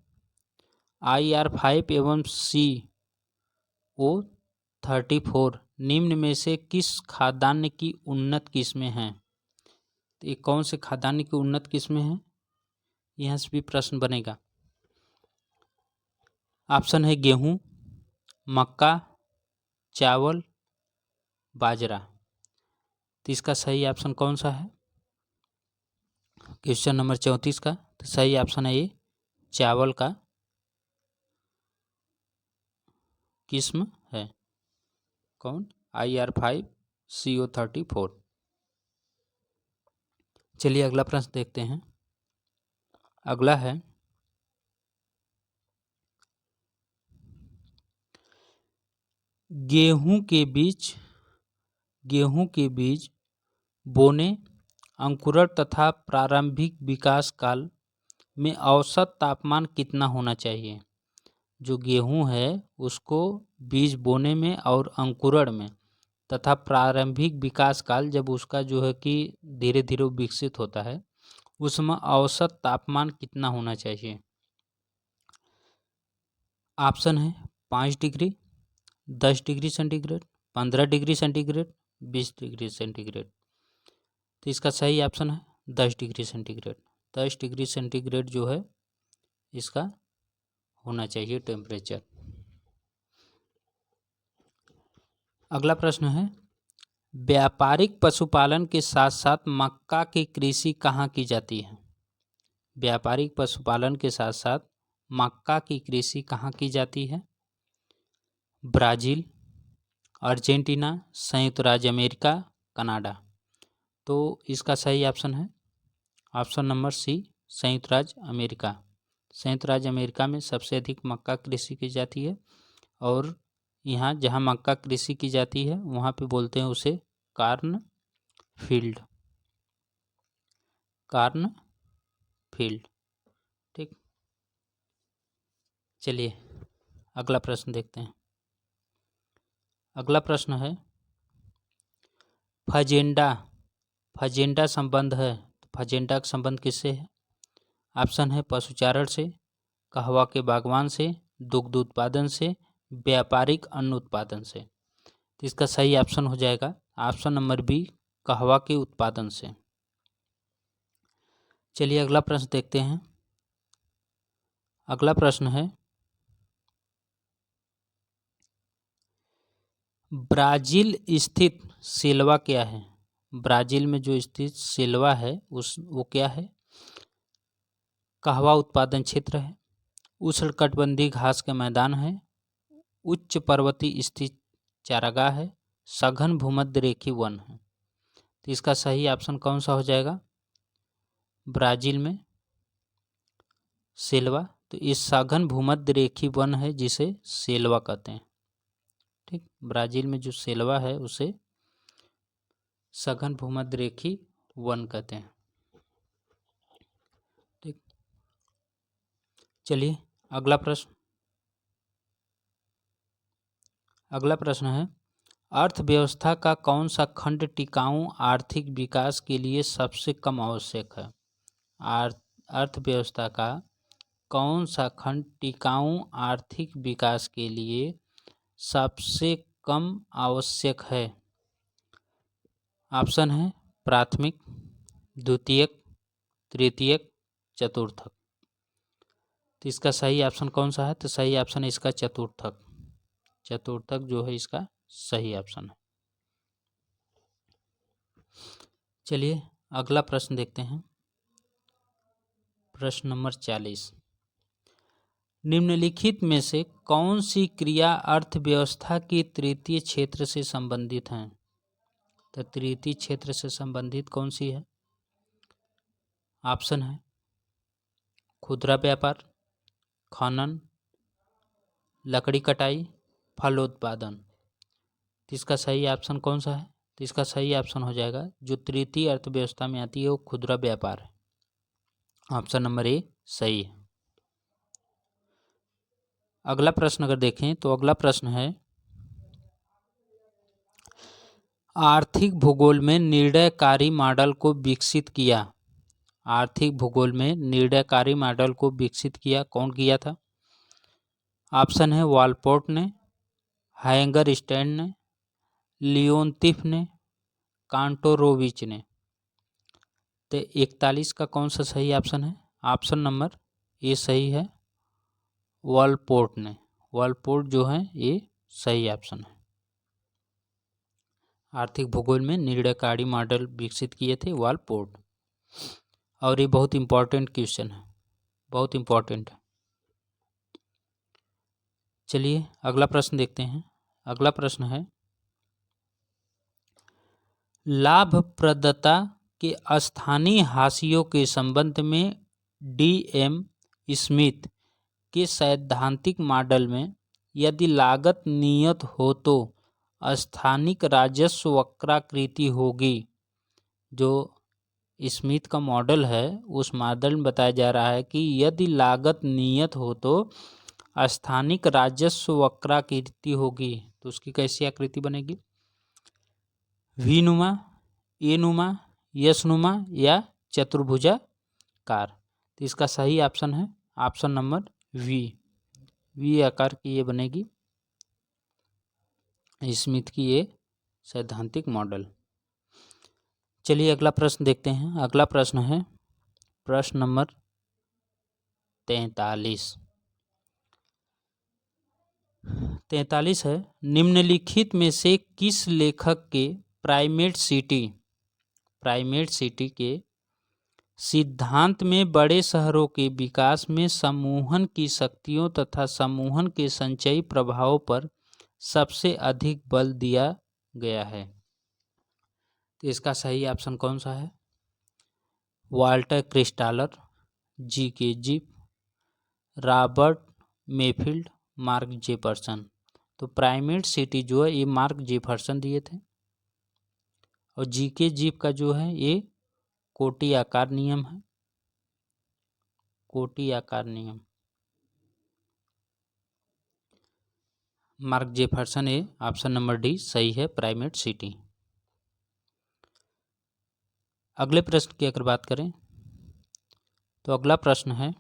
IR5 एवं CO34 निम्न में से किस खाद्यान्न की उन्नत किस्में हैं? तो ये कौन से खाद्यान्न की उन्नत किस्में हैं? यहाँ से भी प्रश्न बनेगा। ऑप्शन है गेहूँ, मक्का, चावल, बाजरा। तो इसका सही ऑप्शन कौन सा है? क्वेश्चन नंबर 34 का तो सही ऑप्शन है ये चावल का किस्म है। कौन? IR5 CO34। चलिए अगला प्रश्न देखते हैं। अगला है, गेहूं के बीज बोने, अंकुरण तथा प्रारंभिक विकास काल में औसत तापमान कितना होना चाहिए? जो गेहूं है उसको बीज बोने में और अंकुरण में तथा प्रारंभिक विकास काल, जब उसका जो है कि धीरे धीरे विकसित होता है, उसमें औसत तापमान कितना होना चाहिए? ऑप्शन है 5 degree, 10 degree centigrade, 15 degree centigrade, 20 degree centigrade. तो इसका सही ऑप्शन है 10 डिग्री सेंटीग्रेड। 10 डिग्री सेंटीग्रेड जो है इसका होना चाहिए टेम्परेचर। अगला प्रश्न है, व्यापारिक पशुपालन के साथ साथ मक्का की कृषि कहाँ की जाती है? व्यापारिक पशुपालन के साथ साथ मक्का की कृषि कहाँ की जाती है? ब्राज़ील, अर्जेंटीना, संयुक्त राज्य अमेरिका, कनाडा। तो इसका सही ऑप्शन है ऑप्शन नंबर सी, संयुक्त राज्य अमेरिका। संयुक्त राज्य अमेरिका में सबसे अधिक मक्का कृषि की जाती है, और यहाँ जहाँ मक्का कृषि की जाती है वहाँ पे बोलते हैं उसे कार्न फील्ड। ठीक। चलिए अगला प्रश्न देखते हैं। अगला प्रश्न है, फजेंडा संबंध है। फजेंडा का संबंध किससे है? ऑप्शन है पशुचारण से, कहवा के बागवान से, दुग्ध उत्पादन से, व्यापारिक अन्न उत्पादन से। तो इसका सही ऑप्शन हो जाएगा ऑप्शन नंबर बी, कहवा के उत्पादन से। चलिए अगला प्रश्न देखते हैं। अगला प्रश्न है, ब्राज़ील स्थित सेल्वा क्या है? ब्राज़ील में जो स्थित सेल्वा है वो क्या है? कहवा उत्पादन क्षेत्र है, उष्णकटिबंधीय घास के मैदान है, उच्च पर्वतीय स्थित चारागाह है, सघन भूमध्य रेखीय वन है। तो इसका सही ऑप्शन कौन सा हो जाएगा? ब्राज़ील में सेल्वा, तो ये सघन भूमध्य रेखीय वन है जिसे सेल्वा कहते हैं। ठीक, ब्राज़ील में जो सेल्वा है उसे सघन भूमध्य रेखीय वन कहते हैं। ठीक, चलिए अगला प्रश्न है, अर्थव्यवस्था का कौन सा खंड टिकाऊ आर्थिक विकास के लिए सबसे कम आवश्यक है? अर्थव्यवस्था का कौन सा खंड टिकाऊ आर्थिक विकास के लिए सबसे कम आवश्यक है? ऑप्शन है प्राथमिक, द्वितीयक, तृतीयक, चतुर्थक। तो इसका सही ऑप्शन कौन सा है? तो सही ऑप्शन है इसका चतुर्थक। चतुर्थक जो है इसका सही ऑप्शन है। चलिए अगला प्रश्न देखते हैं। प्रश्न नंबर 40, निम्नलिखित में से कौन सी क्रिया अर्थव्यवस्था की तृतीय क्षेत्र से संबंधित है? तो तृतीय क्षेत्र से संबंधित कौन सी है? ऑप्शन है खुदरा व्यापार, खनन, लकड़ी कटाई, फलोत्पादन। तो इसका सही ऑप्शन कौन सा है? तो इसका सही ऑप्शन हो जाएगा, जो तृतीय अर्थव्यवस्था में आती है वो खुदरा व्यापार है। ऑप्शन नंबर ए सही है। अगला प्रश्न अगर देखें तो अगला प्रश्न है, आर्थिक भूगोल में निर्णयकारी मॉडल को विकसित किया। आर्थिक भूगोल में निर्णयकारी मॉडल को विकसित किया कौन किया था? ऑप्शन है वॉलपोर्ट ने, हैंगर स्टैंड ने, लियोनतिफ ने, कांटोरोविच ने। तो 41 का कौन सा सही ऑप्शन है? ऑप्शन नंबर ए सही है, वॉलपोर्ट ने। वॉलपोर्ट जो है ये सही ऑप्शन है। आर्थिक भूगोल में निर्णयकारी मॉडल विकसित किए थे वॉलपोर्ट। और ये बहुत इंपॉर्टेंट क्वेश्चन है, बहुत इंपॉर्टेंट है। चलिए अगला प्रश्न देखते हैं। अगला प्रश्न है, लाभप्रदता कि स्थानीय हाशियों के संबंध में डी.एम. स्मिथ के सैद्धांतिक मॉडल में यदि लागत नियत हो तो स्थानिक राजस्व वक्राकृति होगी। जो स्मिथ का मॉडल है उस मॉडल में बताया जा रहा है कि यदि लागत नियत हो तो स्थानिक राजस्व वक्राकृति होगी। तो उसकी कैसी आकृति बनेगी? वी नुमा, ए नुमा, यस नुमा या चतुर्भुजाकार। तो इसका सही ऑप्शन है ऑप्शन नंबर वी आकार की ये बनेगी स्मिथ की ये सैद्धांतिक मॉडल। चलिए अगला प्रश्न देखते हैं। अगला प्रश्न है प्रश्न नंबर 43 है, निम्नलिखित में से किस लेखक के प्राइमेट सिटी के सिद्धांत में बड़े शहरों के विकास में समूहन की शक्तियों तथा समूहन के संचयी प्रभावों पर सबसे अधिक बल दिया गया है? तो इसका सही ऑप्शन कौन सा है? Walter Christaller, G K. Zipf, Robert Mayfield, Mark Jefferson. तो प्राइमेट सिटी जो है ये मार्क जेफरसन दिए थे और जी.के. जिप का जो है ये कोटी आकार नियम है। कोटी आकार नियम मार्क जेफरसन है। ऑप्शन नंबर डी सही है प्राइमेट सिटी। अगले प्रश्न की अगर बात करें तो अगला प्रश्न है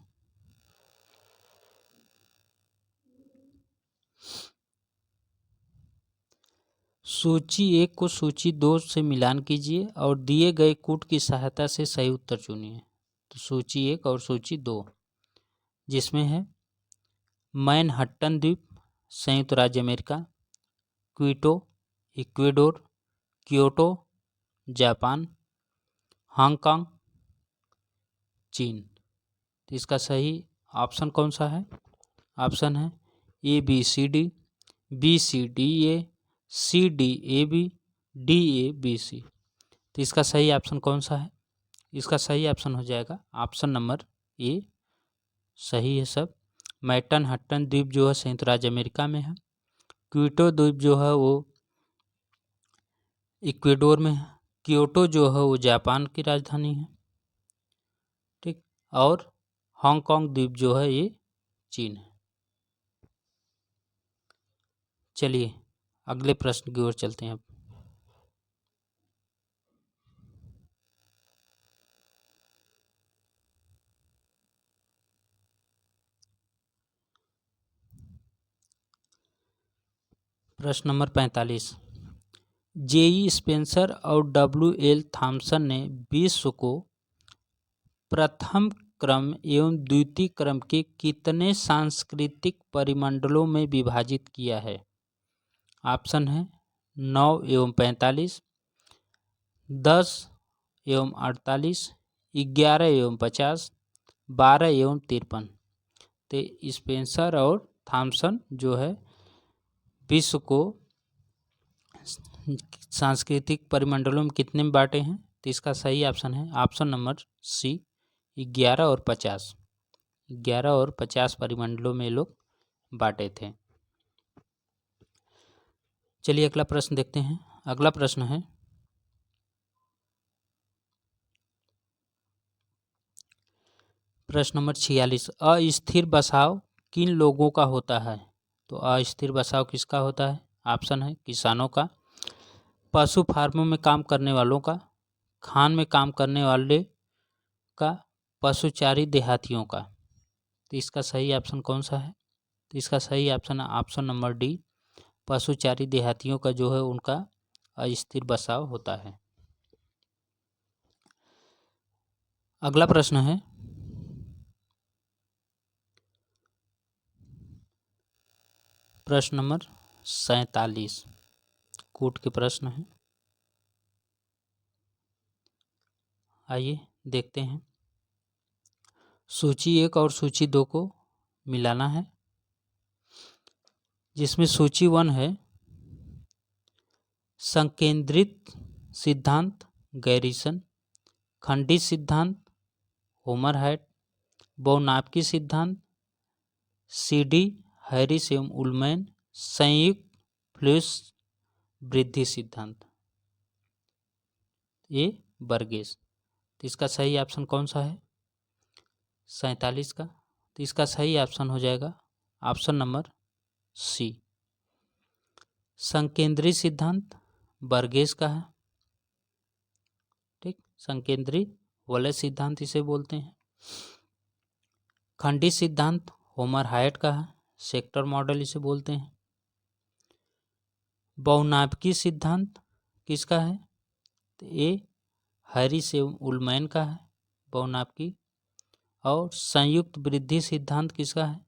सूची 1 को सूची 2 से मिलान कीजिए और दिए गए कूट की सहायता से सही उत्तर चुनिए। तो सूची 1 और सूची 2 जिसमें है मैनहट्टन द्वीप संयुक्त राज्य America, Quito Ecuador, Kyoto Japan, Hong Kong चीन। तो इसका सही ऑप्शन कौन सा है? ऑप्शन है ABCD, BCDA, CDAB, DABC। तो इसका सही ऑप्शन कौन सा है? इसका सही ऑप्शन हो जाएगा ऑप्शन नंबर ए। सही है सब। मैनहट्टन द्वीप जो है संयुक्त राज्य अमेरिका में है, क्विटो द्वीप जो है वो इक्वेडोर में है, क्योटो जो है वो जापान की राजधानी है, ठीक, और हांगकांग द्वीप जो है ये चीन है। चलिए अगले प्रश्न की ओर चलते हैं। अब प्रश्न नंबर 45, जेई स्पेंसर और WL थॉमसन ने विश्व को प्रथम क्रम एवं द्वितीय क्रम के कितने सांस्कृतिक परिमंडलों में विभाजित किया है? ऑप्शन है 9 एवं 45, 10 एवं 48, 11 एवं 50, 12 एवं 53। तो स्पेंसर और थॉमसन जो है विश्व को सांस्कृतिक परिमंडलों में कितने में बांटे हैं? तो इसका सही ऑप्शन है ऑप्शन नंबर सी 11 और 50। 11 और 50 परिमंडलों में लोग बांटे थे। चलिए अगला प्रश्न देखते हैं। अगला प्रश्न है प्रश्न नंबर 46, अस्थिर बसाव किन लोगों का होता है? तो अस्थिर बसाव किसका होता है? ऑप्शन है किसानों का, पशु फार्मों में काम करने वालों का, खान में काम करने वाले का, पशुचारी देहातियों का। तो इसका सही ऑप्शन कौन सा है? तो इसका सही ऑप्शन है ऑप्शन नंबर डी, पशुचारी देहातियों का जो है उनका अस्थिर बसाव होता है। अगला प्रश्न है प्रश्न नंबर 47, कूट के प्रश्न है। आइए देखते हैं। सूची 1 और सूची 2 को मिलाना है, जिसमें सूची 1 है संकेंद्रित सिद्धांत गैरिसन, खंडित सिद्धांत, होमर हाइट, बहुनापकी सिद्धांत, सीडी, हैरिस एवं उलमैन, संयुक्त फ्लूइड वृद्धि सिद्धांत, ये बर्गेस। तो इसका सही ऑप्शन कौन सा है? 47 का। तो इसका सही ऑप्शन हो जाएगा ऑप्शन नंबर सी, संकेंद्री सिद्धांत बर्गेस का है। ठीक, संकेंद्री वलय सिद्धांत इसे बोलते हैं। खंडित सिद्धांत होमर हाइट का है, सेक्टर मॉडल इसे बोलते हैं। बहुनापकी सिद्धांत किसका है? तो ये हैरिस एवं उलमैन का है बहुनापकी। और संयुक्त वृद्धि सिद्धांत किसका है?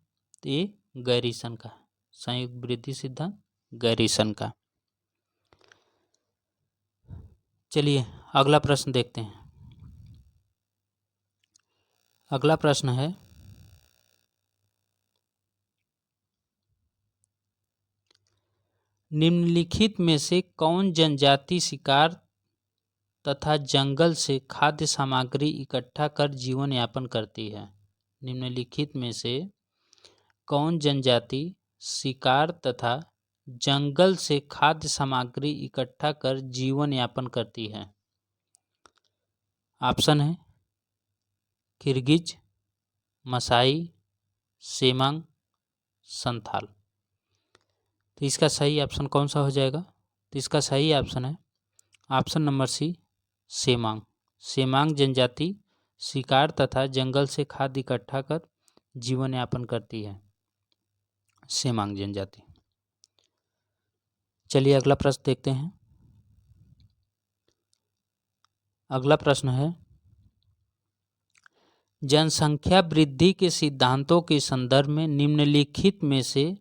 तो ये गैरिसन का है, संयुक्त वृद्धि सिद्धांत गैरिसन का। चलिए अगला प्रश्न देखते हैं। अगला प्रश्न है, निम्नलिखित में से कौन जनजाति शिकार तथा जंगल से खाद्य सामग्री इकट्ठा कर जीवन यापन करती है? निम्नलिखित में से कौन जनजाति शिकार तथा जंगल से खाद्य सामग्री इकट्ठा कर जीवन यापन करती है? ऑप्शन है किर्गिज, मसाई, सेमांग, संथाल। तो इसका सही ऑप्शन कौन सा हो जाएगा? तो इसका सही ऑप्शन है option number C, Semang. Semang जनजाति शिकार तथा जंगल से खाद्य इकट्ठा कर जीवन यापन करती है, सेमांग जनजाति। चलिए अगला प्रश्न देखते हैं। अगला प्रश्न है, जनसंख्या वृद्धि के सिद्धांतों के संदर्भ में निम्नलिखित में से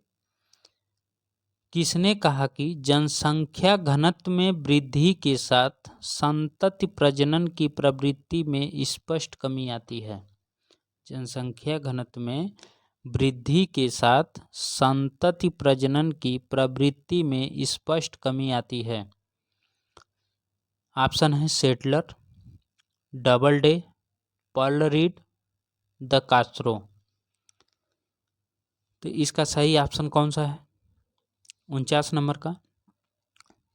किसने कहा कि जनसंख्या घनत्व में वृद्धि के साथ संतति प्रजनन की प्रवृत्ति में स्पष्ट कमी आती है? जनसंख्या घनत्व में वृद्धि के साथ संतति प्रजनन की प्रवृत्ति में स्पष्ट कमी आती है। ऑप्शन है settler, Doubleday, Pearl Reid, de Castro. तो इसका सही ऑप्शन कौन सा है? 49 नंबर का।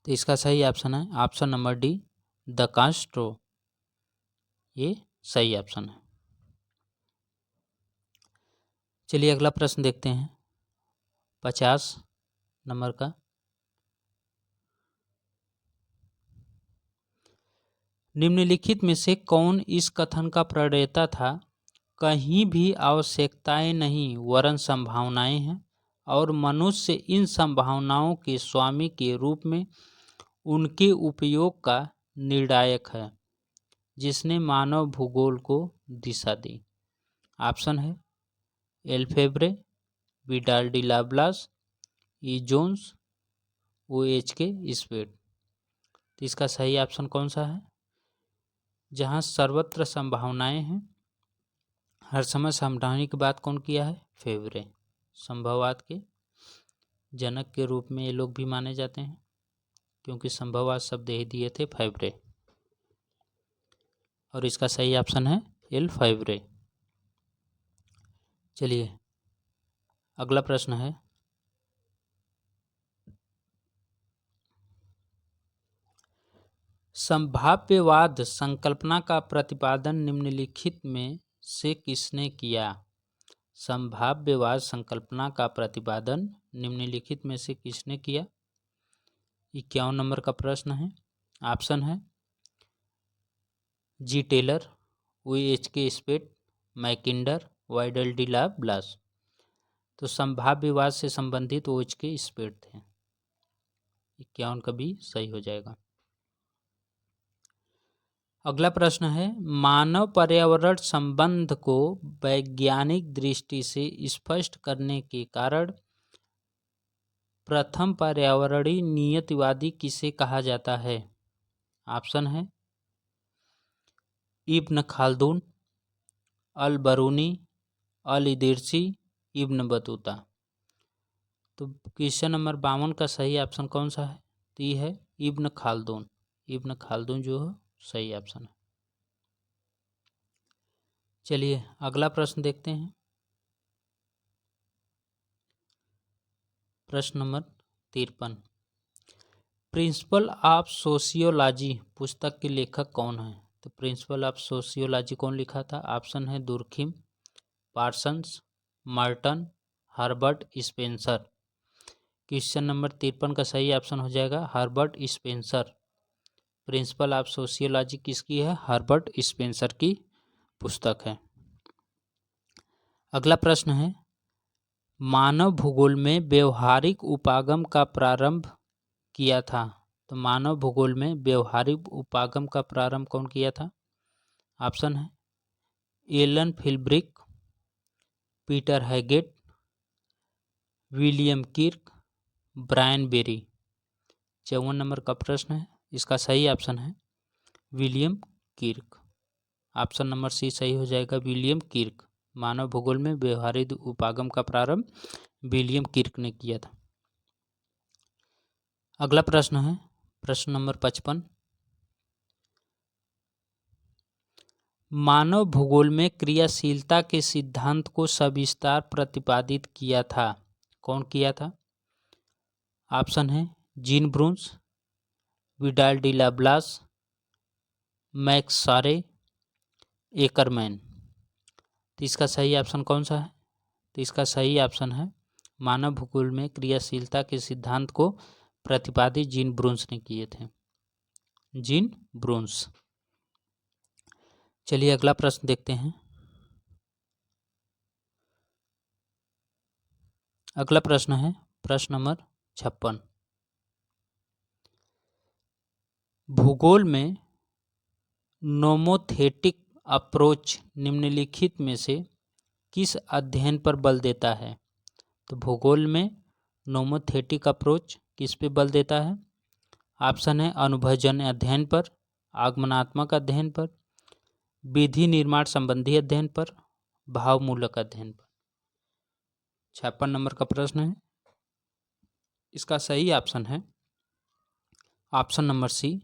तो इसका सही ऑप्शन है option number D, the Castro. ये सही ऑप्शन है। चलिए अगला प्रश्न देखते हैं 50 नंबर का। निम्नलिखित में से कौन इस कथन का प्रणेता था, कहीं भी आवश्यकताएं नहीं वरन संभावनाएं हैं और मनुष्य इन संभावनाओं के स्वामी के रूप में उनके उपयोग का निर्णायक है, जिसने मानव भूगोल को दिशा दी? ऑप्शन है एल्फेब्रे, विडाल डी लाप्लास, ई जोन्स, OH स्पेड। तो इसका सही ऑप्शन कौन सा है? जहाँ सर्वत्र संभावनाएं हैं, हर समय संभावना की बात कौन किया है? फेब्रे। संभववाद के जनक के रूप में ये लोग भी माने जाते हैं, क्योंकि संभववाद शब्द ही दिए थे फेब्रे। और इसका सही ऑप्शन है एल फेब्रे। चलिए अगला प्रश्न है, संभाव्यवाद संकल्पना का प्रतिपादन निम्नलिखित में से किसने किया? संभाव्यवाद संकल्पना का प्रतिपादन निम्नलिखित में से किसने किया? 51 नंबर का प्रश्न है। ऑप्शन है G Taylor, OH Spate, Mackinder, Vidal de la Blache. तो संभाव्यवाद से संबंधित OH स्पेड थे। 51 का भी सही हो जाएगा। अगला प्रश्न है, मानव पर्यावरण संबंध को वैज्ञानिक दृष्टि से स्पष्ट करने के कारण प्रथम पर्यावरणीय नियतिवादी किसे कहा जाता है? ऑप्शन है इब्न खाल्दून, अल बरूनी, अल इदरिसी, इब्न बतूता। तो क्वेश्चन नंबर 52 का सही ऑप्शन कौन सा है? तो ये है इब्न खाल्दून। इब्न खाल्दून जो है सही ऑप्शन है। चलिए अगला प्रश्न देखते हैं। प्रश्न नंबर 53, प्रिंसिपल ऑफ सोशियोलॉजी पुस्तक के लेखक कौन है? तो प्रिंसिपल ऑफ सोशियोलॉजी कौन लिखा था? ऑप्शन है Durkheim, Parsons, Merton, Herbert Spencer. Question number 53 का सही ऑप्शन हो जाएगा Herbert Spencer. Principle of sociology किसकी है? हर्बर्ट स्पेंसर की पुस्तक है। अगला प्रश्न है, मानव भूगोल में व्यवहारिक उपागम का प्रारंभ किया था? तो मानव भूगोल में व्यवहारिक उपागम का प्रारंभ कौन किया था? ऑप्शन है Alan Philbrick, Peter Haggett, William Kirk, Brian Berry. 54 number का प्रश्न है, इसका सही ऑप्शन है William Kirk. Option number C सही हो जाएगा, विलियम किर्क। मानव भूगोल में व्यवहारिक उपागम का प्रारंभ विलियम किर्क ने किया था। अगला प्रश्न है प्रश्न नंबर 55, मानव भूगोल में क्रियाशीलता के सिद्धांत को सविस्तार प्रतिपादित किया था? कौन किया था? ऑप्शन है जीन ब्रून्स, विडाल डी लाब्लास, मैक्स सारे, एकरमैन। तो इसका सही ऑप्शन कौन सा है? तो इसका सही ऑप्शन है मानव भूगोल में क्रियाशीलता के सिद्धांत को प्रतिपादित जीन ब्रून्स ने किए थे, जीन ब्रून्स। चलिए अगला प्रश्न देखते हैं। अगला प्रश्न है प्रश्न नंबर 56, भूगोल में नोमोथेटिक अप्रोच निम्नलिखित में से किस अध्ययन पर बल देता है? तो भूगोल में नोमोथेटिक अप्रोच किस पे बल देता है? ऑप्शन है अनुभवजन्य अध्ययन पर, आगमनात्मक अध्ययन पर, विधि निर्माण संबंधी अध्ययन पर, भावमूलक अध्ययन पर। 56 नंबर का प्रश्न है, इसका सही ऑप्शन है ऑप्शन नंबर सी,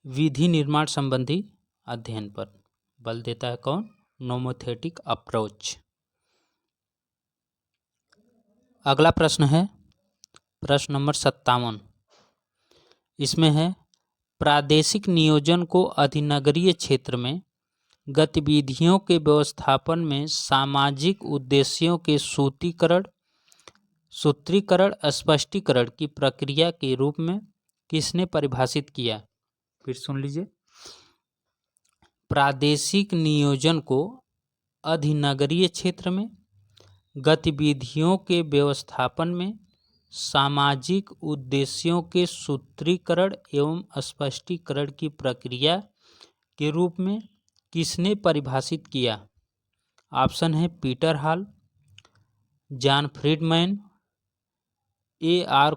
विधि निर्माण संबंधी अध्ययन पर बल देता है। कौन? Nomothetic approach. अगला प्रश्न है प्रश्न नंबर 57, इसमें है प्रादेशिक नियोजन को अधिनगरीय क्षेत्र में गतिविधियों के व्यवस्थापन में सामाजिक उद्देश्यों के सूत्रीकरण स्पष्टीकरण की प्रक्रिया के रूप में किसने परिभाषित किया? फिर सुन लीजिए, प्रादेशिक नियोजन को अधिनगरीय क्षेत्र में गतिविधियों के व्यवस्थापन में सामाजिक उद्देश्यों के सूत्रीकरण एवं स्पष्टीकरण की प्रक्रिया के रूप में किसने परिभाषित किया? ऑप्शन है Peter Hall, John Friedmann, A.R.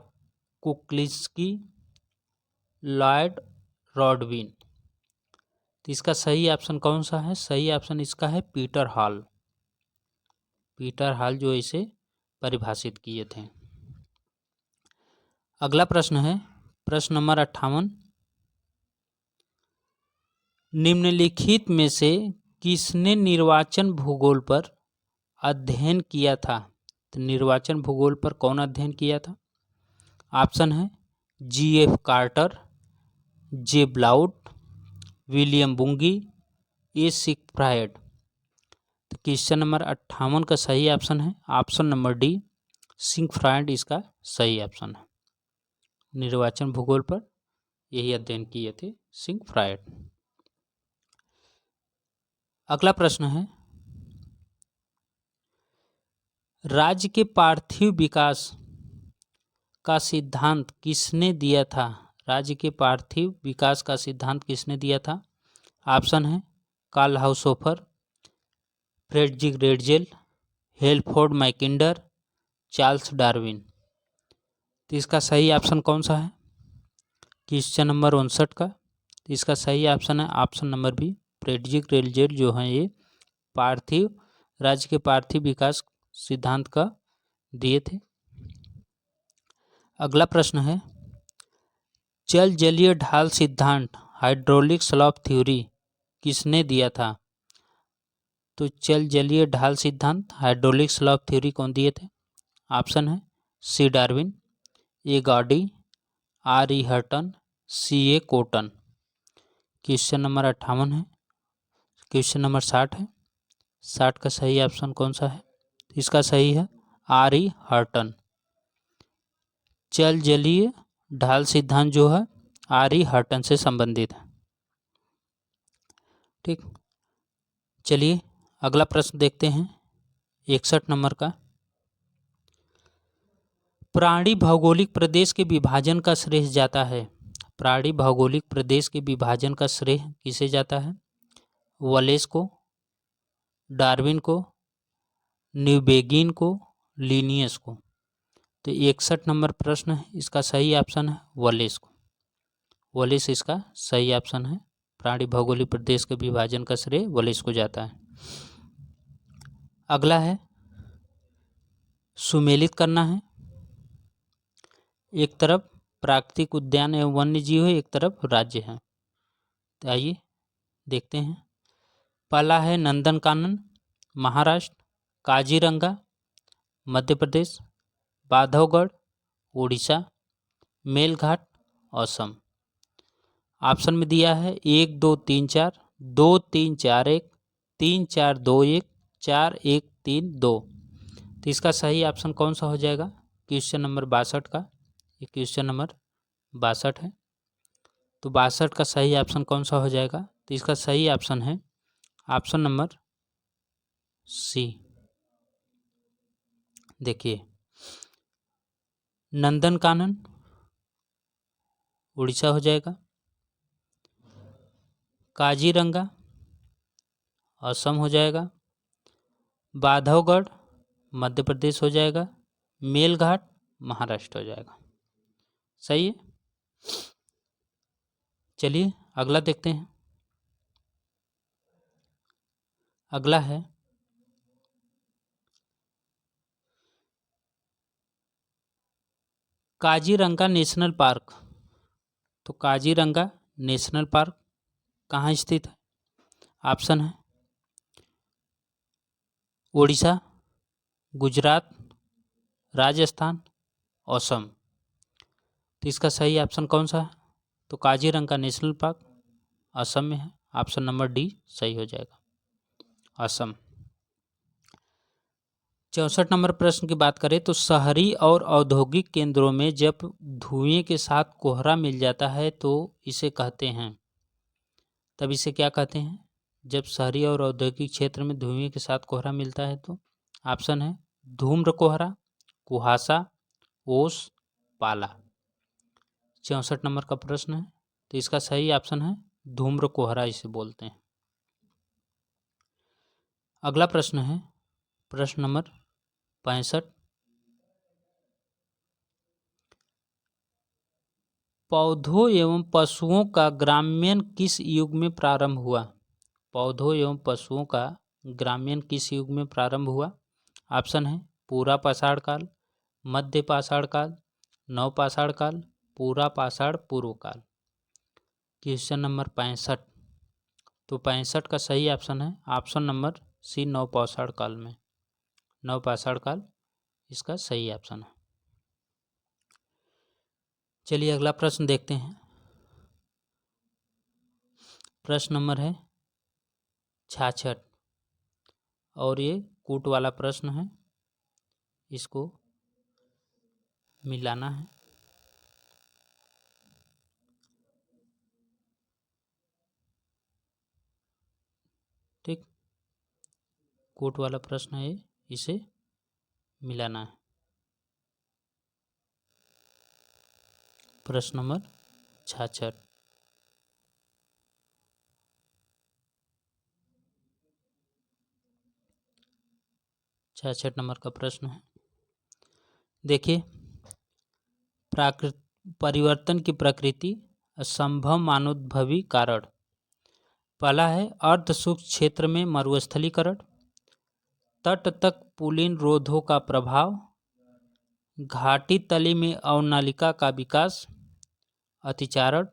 Kuklinski, Lloyd Rodwin. तो इसका सही ऑप्शन कौन सा है? सही ऑप्शन इसका है पीटर हॉल। पीटर हॉल जो इसे परिभाषित किए थे। अगला प्रश्न है प्रश्न नंबर 58, निम्नलिखित में से किसने निर्वाचन भूगोल पर अध्ययन किया था? तो निर्वाचन भूगोल पर कौन अध्ययन किया था? ऑप्शन है G.F. कार्टर, जे ब्लाउट, विलियम बुंगी, ए सिगफ्रायड। तो क्वेश्चन नंबर 58 का सही ऑप्शन है ऑप्शन नंबर डी, सिगफ्रायड इसका सही ऑप्शन है। निर्वाचन भूगोल पर यही अध्ययन किए थे सिगफ्रायड। अगला प्रश्न है, राज्य के पार्थिव विकास का सिद्धांत किसने दिया था? राज्य के पार्थिव विकास का सिद्धांत किसने दिया था? ऑप्शन है Karl Haushofer, Friedrich Ratzel, Halford Mackinder, Charles Darwin. तो इसका सही ऑप्शन कौन सा है? क्वेश्चन नंबर 59 का तो इसका सही ऑप्शन है option number B, Friedrich Ratzel जो है ये राज्य के पार्थिव विकास सिद्धांत का दिए थे। अगला प्रश्न है, जलीय ढाल सिद्धांत हाइड्रोलिक स्लॉप थ्योरी किसने दिया था? तो चल जलीय ढाल सिद्धांत, हाइड्रोलिक्स लॉ ऑफ थ्योरी कौन दिए थे? ऑप्शन है सी डार्विन, ए गॉडी, आर ई हर्टन, सी ए कोटन। क्वेश्चन नंबर 58 है। क्वेश्चन नंबर 60 है। 60 का सही ऑप्शन कौन सा है? इसका सही है आर ई हर्टन। चल जलीय ढाल सिद्धांत जो है आर ई हर्टन से संबंधित है। ठीक, चलिए अगला प्रश्न देखते हैं 61 नंबर का। प्राणी भौगोलिक प्रदेश के विभाजन का श्रेय जाता है। प्राणी भौगोलिक प्रदेश के विभाजन का श्रेय किसे जाता है? वलेस को, डार्विन को, न्यूबेगिन को, लिनियस को। तो 61 नंबर प्रश्न है, इसका सही ऑप्शन है वलेस को। वलेस इसका सही ऑप्शन है। प्राणी भौगोलिक प्रदेश के विभाजन का श्रेय वलेस को जाता है। अगला है सुमेलित करना है। एक तरफ प्राकृतिक उद्यान एवं वन्य जीव है, एक तरफ राज्य है। तो आइए देखते हैं। पहला है नंदनकानन महाराष्ट्र, काजीरंगा मध्य प्रदेश, बांधवगढ़ उड़ीसा, मेलघाट असम। ऑप्शन में दिया है 1 2 3 4, 2 3 4 1, 3 4 2 1, 4 1 3 2। तो इसका सही ऑप्शन कौन सा हो जाएगा? क्वेश्चन नंबर 62 का, ये क्वेश्चन नंबर 62 है। तो 62 का सही ऑप्शन कौन सा हो जाएगा? तो इसका सही ऑप्शन है ऑप्शन नंबर सी। देखिए नंदनकानन उड़ीसा हो जाएगा, काजीरंगा असम हो जाएगा, बांधवगढ़ मध्य प्रदेश हो जाएगा, मेलघाट महाराष्ट्र हो जाएगा। सही है। चलिए अगला देखते हैं। अगला है काजीरंगा नेशनल पार्क। तो काजीरंगा नेशनल पार्क कहाँ स्थित है? ऑप्शन है उड़ीसा, गुजरात, राजस्थान, असम। तो इसका सही ऑप्शन कौन सा है? तो काजीरंगा नेशनल पार्क असम में है। ऑप्शन नंबर डी सही हो जाएगा, असम। 64 नंबर प्रश्न की बात करें तो शहरी और औद्योगिक केंद्रों में जब धुएं के साथ कोहरा मिल जाता है तो इसे कहते हैं, तब इसे क्या कहते हैं? जब शहरी और औद्योगिक क्षेत्र में धुएं के साथ कोहरा मिलता है तो ऑप्शन है धूम्र कोहरा, कुहासा, ओस, पाला। 64 नंबर का प्रश्न है, तो इसका सही ऑप्शन है धूम्र कोहरा इसे बोलते हैं। अगला प्रश्न है प्रश्न नंबर 65। पौधों एवं पशुओं का ग्राम्यन किस युग में प्रारंभ हुआ? पौधों एवं पशुओं का ग्राम्यन किस युग में प्रारंभ हुआ? ऑप्शन है पूरा पाषाण काल, मध्य पाषाण काल, नव पाषाण काल, पूरा पाषाण पूर्व काल। Question number 65। तो 65 का सही ऑप्शन है ऑप्शन नंबर सी नव पाषाण काल में। नव पाषाण काल इसका सही ऑप्शन है। चलिए अगला प्रश्न देखते हैं। प्रश्न नंबर है 66 और ये कूट वाला प्रश्न है, इसको मिलाना है। ठीक, कूट वाला प्रश्न है, इसे मिलाना है। प्रश्न नंबर 66। नंबर का प्रश्न है। देखिए परिवर्तन की प्रकृति, असंभव मानवोद्भवी कारण। पहला है अर्ध शुष्क क्षेत्र में मरुस्थलीकरण, तट तक पुलिन रोधों का प्रभाव, घाटी तली में अवनालिका का विकास, अतिचारण,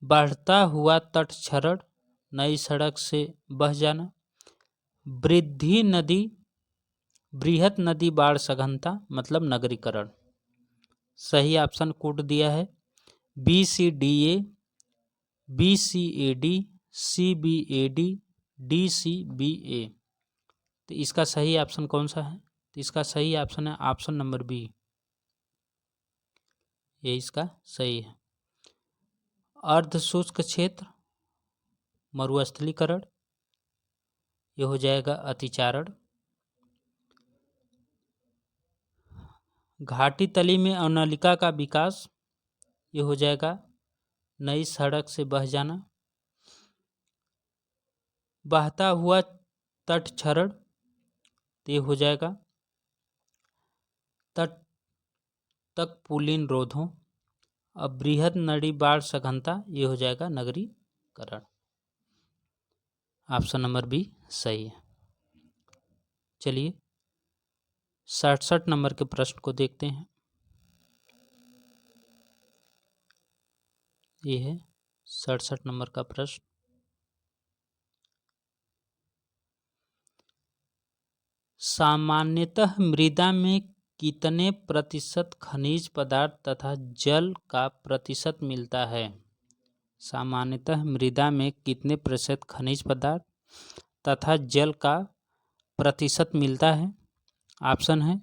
बढ़ता हुआ तट क्षरण, नई सड़क से बह जाना, वृद्धि नदी बृहत नदी बाढ़ सघनता मतलब नगरीकरण। सही ऑप्शन कोड दिया है BCDA, BCAD, CBAD, DCBA। तो इसका सही ऑप्शन कौन सा है? तो इसका सही ऑप्शन है ऑप्शन नंबर बी, ये इसका सही है। अर्ध शुष्क क्षेत्र मरुस्थलीकरण, ये हो जाएगा अतिचारण। घाटी तली में अवनलिका का विकास, ये हो जाएगा नई सड़क से बह जाना। बहता हुआ तटक्षरण, तो ये हो जाएगा तट तक पुलिन रोधों। अब बृहद नदी बाढ़ सघनता, ये हो जाएगा नगरीकरण। ऑप्शन नंबर बी सही है। चलिए 67 नंबर के प्रश्न को देखते हैं। ये है 67 नंबर का प्रश्न। सामान्यतः मृदा में कितने प्रतिशत खनिज पदार्थ तथा जल का प्रतिशत मिलता है? सामान्यतः मृदा में कितने प्रतिशत खनिज पदार्थ तथा जल का प्रतिशत मिलता है? ऑप्शन है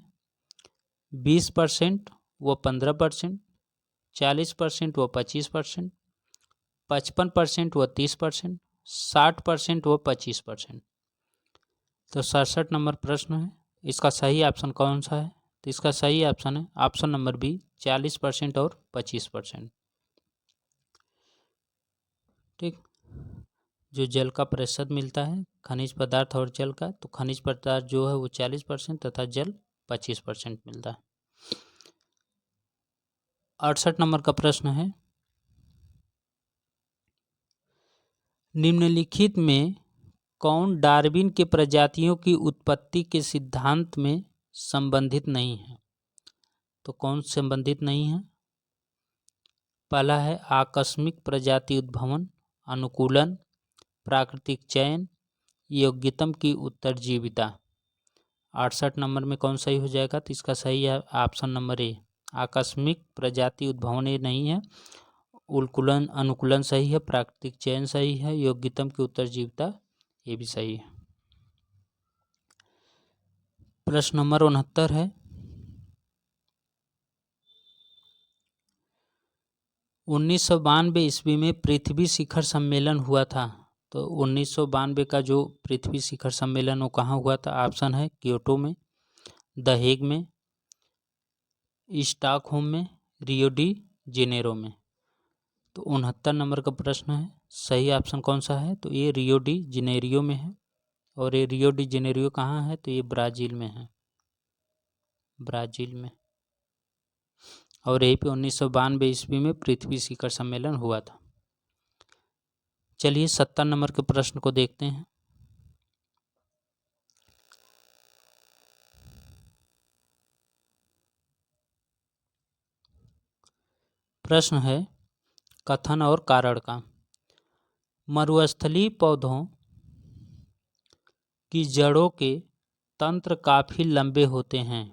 20% व 15%, 40% व 25%, 55% व 30%, 60% व 25%। तो 67 नंबर प्रश्न है, इसका सही ऑप्शन कौन सा है? तो इसका सही ऑप्शन है ऑप्शन नंबर बी 40% और 25%। ठीक, जो जल का प्रतिशत मिलता है खनिज पदार्थ और जल का, तो खनिज पदार्थ जो है वो 40% तथा जल 25% मिलता है। 68 नंबर का प्रश्न है, निम्नलिखित में कौन डार्विन के प्रजातियों की उत्पत्ति के सिद्धांत में संबंधित नहीं है? तो कौन संबंधित नहीं है? पहला है आकस्मिक प्रजाति उद्भवन, अनुकूलन, प्राकृतिक चयन, योग्यतम की उत्तरजीविता। 68 नंबर में कौन सही हो जाएगा? तो इसका सही है ऑप्शन नंबर ए, आकस्मिक प्रजाति उद्भवन ये नहीं है। अनुकूलन सही है, प्राकृतिक चयन सही है, योग्यतम की उत्तरजीविता ये भी सही है। प्रश्न नंबर 69 है, 1992 ईस्वी में पृथ्वी शिखर सम्मेलन हुआ था। तो 1992 का जो पृथ्वी शिखर सम्मेलन वो कहाँ हुआ था? ऑप्शन है क्योटो में, द हेग में, स्टॉकहोम में, रियो डी जेनेरो में। तो 69 नंबर का प्रश्न है, सही ऑप्शन कौन सा है? तो ये रियो डी जेनेरियो में है। और ये रियो डी जेनेरियो कहाँ है? तो ये ब्राज़ील में है, ब्राज़ील में। और यहीं पे 1992 ईस्वी में पृथ्वी शिखर सम्मेलन हुआ था। चलिए 70 नंबर के प्रश्न को देखते हैं। प्रश्न है कथन और कारण का। मरुस्थलीय पौधों की जड़ों के तंत्र काफी लंबे होते हैं।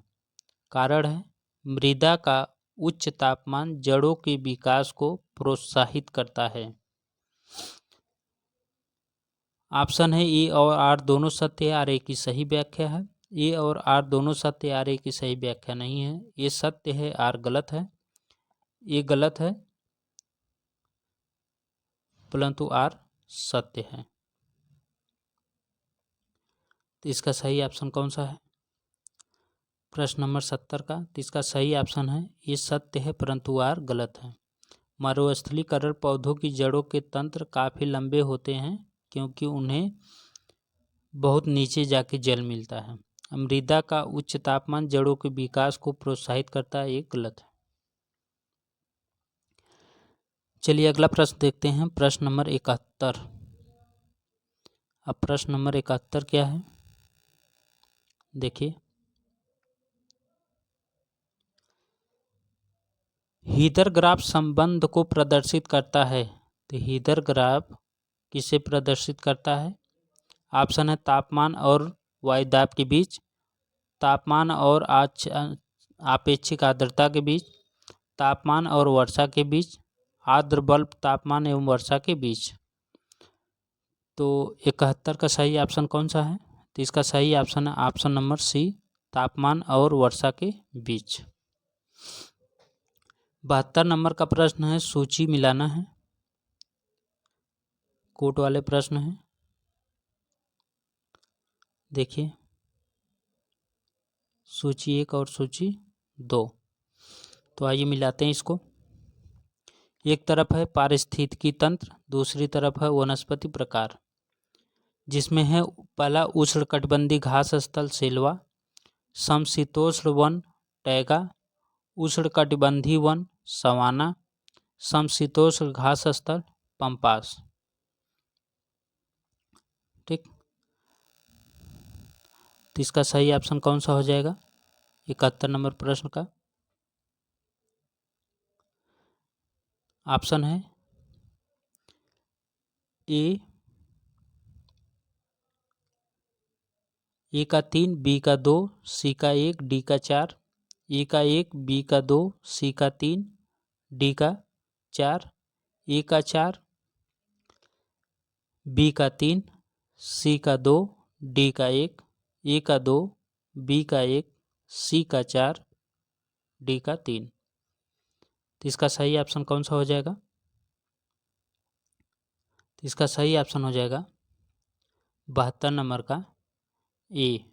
कारण है मृदा का उच्च तापमान जड़ों के विकास को प्रोत्साहित करता है। ऑप्शन है ए और आर दोनों सत्य है, आर ए की सही व्याख्या है। ए और आर दोनों सत्य, आर ए की सही व्याख्या नहीं है। ये सत्य है, आर गलत है। ये गलत है परंतु आर सत्य है। तो इसका सही ऑप्शन कौन सा है? प्रश्न नंबर 70 का, तो इसका सही ऑप्शन है ये सत्य है परंतु आर गलत है। मरुस्थलीकरण पौधों की जड़ों के तंत्र काफ़ी लंबे होते हैं क्योंकि उन्हें बहुत नीचे जाके जल मिलता है। मृदा का उच्च तापमान जड़ों के विकास को प्रोत्साहित करता है, ये गलत है। चलिए अगला प्रश्न देखते हैं, प्रश्न नंबर 71। अब प्रश्न नंबर 71 क्या है देखिए, हीदर ग्राफ संबंध को प्रदर्शित करता है। तो हीदर ग्राफ किसे प्रदर्शित करता है? ऑप्शन है तापमान और वायुदाब के बीच, तापमान और आपेक्षिक आर्द्रता के बीच, तापमान और वर्षा के बीच, आर्द्र बल्ब तापमान एवं वर्षा के बीच। तो 71 का सही ऑप्शन कौन सा है? तो इसका सही ऑप्शन है ऑप्शन नंबर सी, तापमान और वर्षा के बीच। 72 नंबर का प्रश्न है, सूची मिलाना है, कोट वाले प्रश्न हैं। देखिए सूची 1 और सूची 2, तो आइए मिलाते हैं इसको। एक तरफ है पारिस्थितिकी तंत्र, दूसरी तरफ है वनस्पति प्रकार, जिसमें है पहला उष्णकटिबंधीय घास स्थल सेल्वा, समशीतोष्ण वन टैगा, उष्णकटिबंधीय वन सवाना, समशीतोष्ण घास स्थल पंपास। ठीक, तो इसका सही ऑप्शन कौन सा हो जाएगा 71 नंबर प्रश्न का? ऑप्शन है ए का 3, बी का 2, सी का 1, डी का 4। ए का 1, बी का 2, सी का 3, डी का 4। ए का 4, बी का 3, सी का 2, डी का 1, ए का 2, बी का 1, सी का 4, डी का 3। तो इसका सही ऑप्शन कौन सा हो जाएगा? तो इसका सही ऑप्शन हो जाएगा 72 नंबर का ए,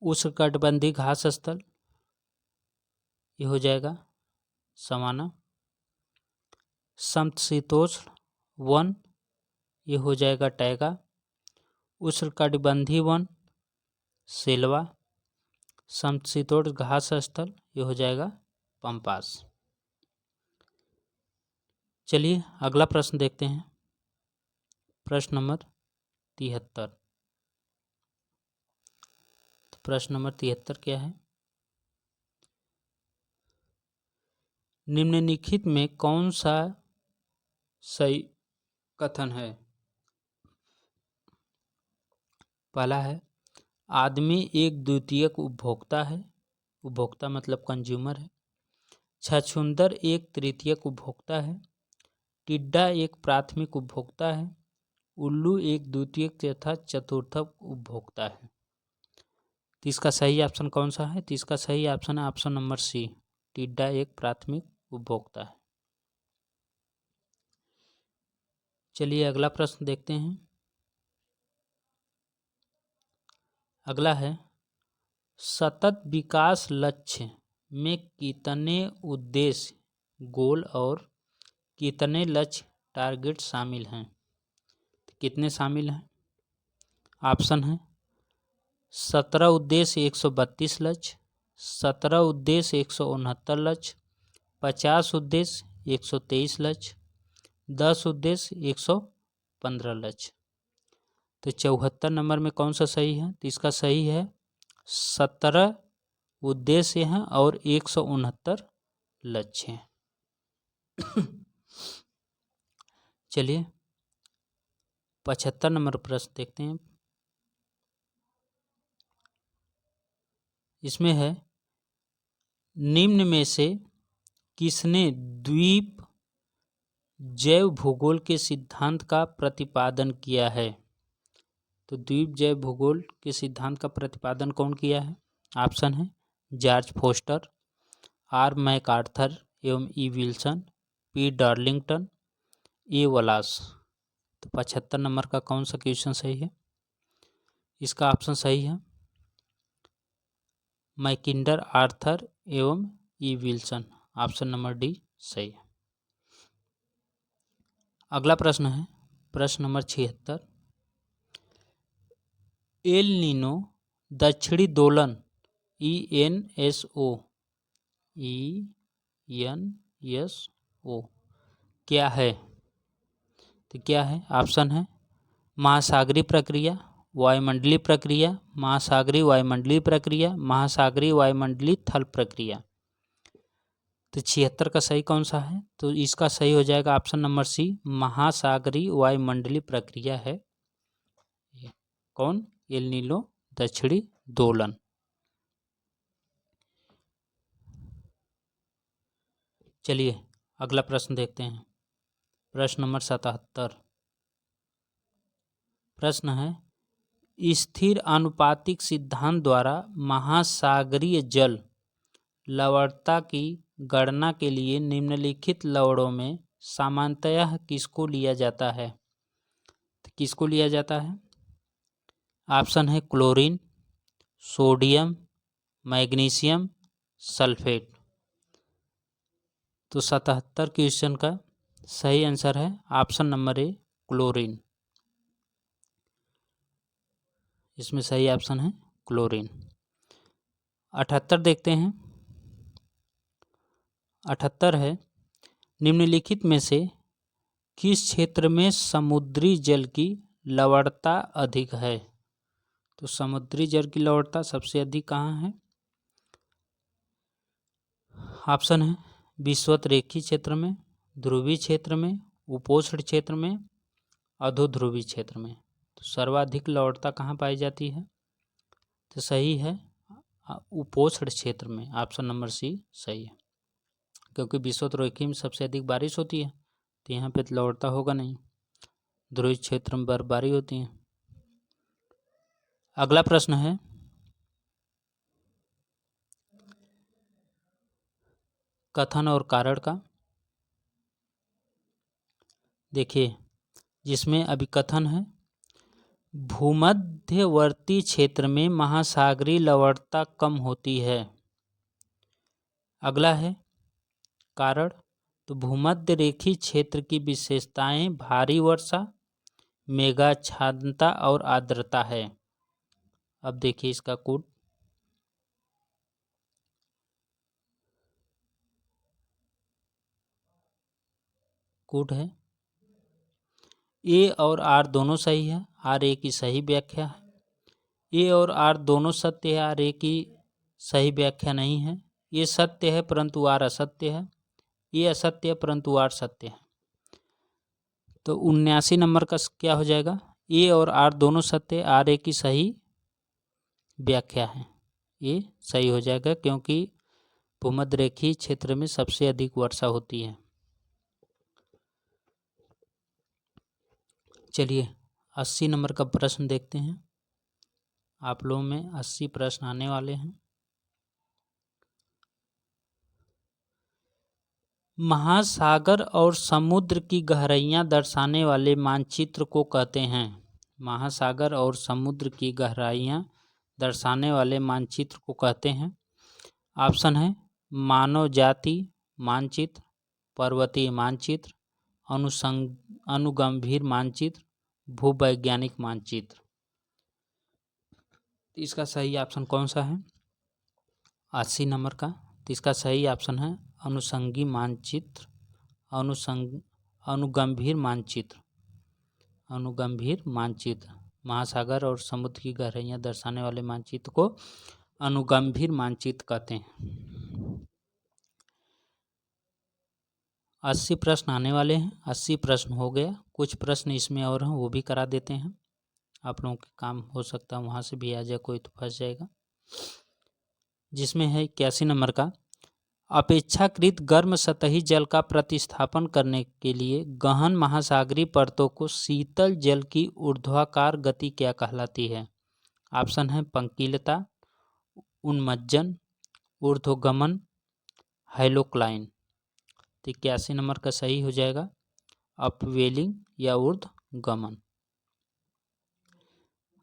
उष्णकटिबंधीय घास स्थल, ये हो जाएगा सवाना। समशीतोष्ण वन, ये हो जाएगा टैगा। उष्णकटिबंधीय वन सेल्वा। समशीतोष्ण घास स्थल, ये हो जाएगा पंपास। चलिए अगला प्रश्न देखते हैं, प्रश्न नंबर 73। तो प्रश्न नंबर 73 क्या है? निम्नलिखित में कौन सा सही कथन है? पहला है आदमी एक द्वितीयक उपभोक्ता है, उपभोक्ता मतलब कंज्यूमर है। छछूंदर एक तृतीयक उपभोक्ता है। टिड्डा एक प्राथमिक उपभोक्ता है। उल्लू एक द्वितीयक तथा चतुर्थक उपभोक्ता है। तो इसका सही ऑप्शन कौन सा है? तो इसका सही ऑप्शन है ऑप्शन नंबर सी, टिड्डा एक प्राथमिक उपभोक्ता है। चलिए अगला प्रश्न देखते हैं। अगला है सतत विकास लक्ष्य में कितने उद्देश्य गोल और कितने लक्ष्य टारगेट शामिल हैं? तो कितने शामिल हैं? ऑप्शन है 17 उद्देश्य 132 लक्ष्य, 17 उद्देश्य 169 लक्ष्य, 50 उद्देश्य 123 लक्ष्य, 10 उद्देश्य 115 लक्ष्य। तो 74 नंबर में कौन सा सही है? तो इसका सही है 17 उद्देश्य हैं और 169 लक्ष्य हैं। चलिए 75 नंबर प्रश्न देखते हैं। इसमें है निम्न में से किसने द्वीप जैव भूगोल के सिद्धांत का प्रतिपादन किया है? तो द्वीप जैव भूगोल के सिद्धांत का प्रतिपादन कौन किया है? ऑप्शन है जॉर्ज फोस्टर, आर मैकआर्थर एवं ई विल्सन, पी डार्लिंगटन, ए वलास। तो 75 नंबर का कौन सा क्वेश्चन सही है? इसका ऑप्शन सही है मैकिंडर आर्थर एवं ई विल्सन, ऑप्शन नंबर डी सही है। अगला प्रश्न है प्रश्न नंबर 76। एल नीनो दक्षिणी दोलन ENSO क्या है? तो क्या है? ऑप्शन है महासागरीय प्रक्रिया, वायुमंडलीय प्रक्रिया, महासागरीय वायुमंडलीय प्रक्रिया, महासागरीय वायुमंडलीय थल प्रक्रिया। तो 76 का सही कौन सा है? तो इसका सही हो जाएगा ऑप्शन नंबर सी, महासागरीय वायुमंडलीय प्रक्रिया है कौन? एल नीनो दक्षिणी दोलन। चलिए अगला प्रश्न देखते हैं। प्रश्न नंबर 77। प्रश्न है, स्थिर आनुपातिक सिद्धांत द्वारा महासागरीय जल लवणता की गणना के लिए निम्नलिखित लवणों में सामान्यतः किसको लिया जाता है? किसको लिया जाता है? ऑप्शन है क्लोरीन, सोडियम, मैग्नीशियम, सल्फेट। तो 77 क्वेश्चन का सही आंसर है ऑप्शन नंबर ए, क्लोरीन। इसमें सही ऑप्शन है क्लोरीन। 78 देखते हैं। 78 है, निम्नलिखित में से किस क्षेत्र में समुद्री जल की लवणता अधिक है? तो समुद्री जल की लवणता सबसे अधिक कहाँ है? ऑप्शन है विषुवत-रेखीय क्षेत्र में, ध्रुवीय क्षेत्र में, उपोष्ण क्षेत्र में, अधोध्रुवीय क्षेत्र में। तो सर्वाधिक लवणता कहाँ पाई जाती है? तो सही है उपोष्ण क्षेत्र में, ऑप्शन नंबर सी सही है, क्योंकि विषुवत-रेखीय में सबसे अधिक बारिश होती है, तो यहाँ पे लवणता होगा नहीं। ध्रुवीय क्षेत्र में बर्फबारी होती है। अगला प्रश्न है, कथन और कारण का। देखिए जिसमें अभी कथन है, भूमध्यवर्ती क्षेत्र में महासागरीय लवणता कम होती है। अगला है कारण, तो भूमध्य रेखीय क्षेत्र की विशेषताएं भारी वर्षा, मेघाच्छादनता और आर्द्रता है। अब देखिए इसका कोड है, ए और आर दोनों सही है, आर ए की सही व्याख्या है। ए और आर दोनों सत्य है, आर ए की सही व्याख्या नहीं है। ये सत्य है परंतु आर असत्य है, ये असत्य है परंतु आर सत्य है। तो 79 नंबर का क्या हो जाएगा? ए और आर दोनों सत्य, आर ए की सही व्याख्या है, ये सही हो जाएगा, क्योंकि भूमध्य रेखीय क्षेत्र में सबसे अधिक वर्षा होती है। चलिए 80 नंबर का प्रश्न देखते हैं। आप लोगों में 80 प्रश्न आने वाले हैं। महासागर और समुद्र की गहराइयाँ दर्शाने वाले मानचित्र को कहते हैं। महासागर और समुद्र की गहराइयाँ दर्शाने वाले मानचित्र को कहते हैं। ऑप्शन है मानव जाति मानचित्र, पर्वतीय मानचित्र, अनुगंभीर मानचित्र, भूवैज्ञानिक मानचित्र। इसका सही ऑप्शन कौन सा है? 80 नंबर का। तो इसका सही ऑप्शन है अनुषंगी मानचित्र, अनुगंभीर मानचित्र। अनुगंभीर मानचित्र, महासागर और समुद्र की गहराइयाँ दर्शाने वाले मानचित्र को अनुगंभीर मानचित्र कहते हैं। 80 प्रश्न आने वाले हैं। 80 प्रश्न हो गया, कुछ प्रश्न इसमें और हैं वो भी करा देते हैं। आप लोगों के काम हो सकता है वहाँ से भी आ जाए, कोई तो फंस जाएगा। जिसमें है 81 नंबर का, अपेक्षाकृत गर्म सतही जल का प्रतिस्थापन करने के लिए गहन महासागरीय परतों को शीतल जल की ऊर्ध्वाकार गति क्या कहलाती है? ऑप्शन है पंकीलता, उन्मज्जन, ऊर्ध्वगमन, हाइलोक्लाइन। तो 81 नंबर का सही हो जाएगा अपवेलिंग या ऊर्ध्वगमन।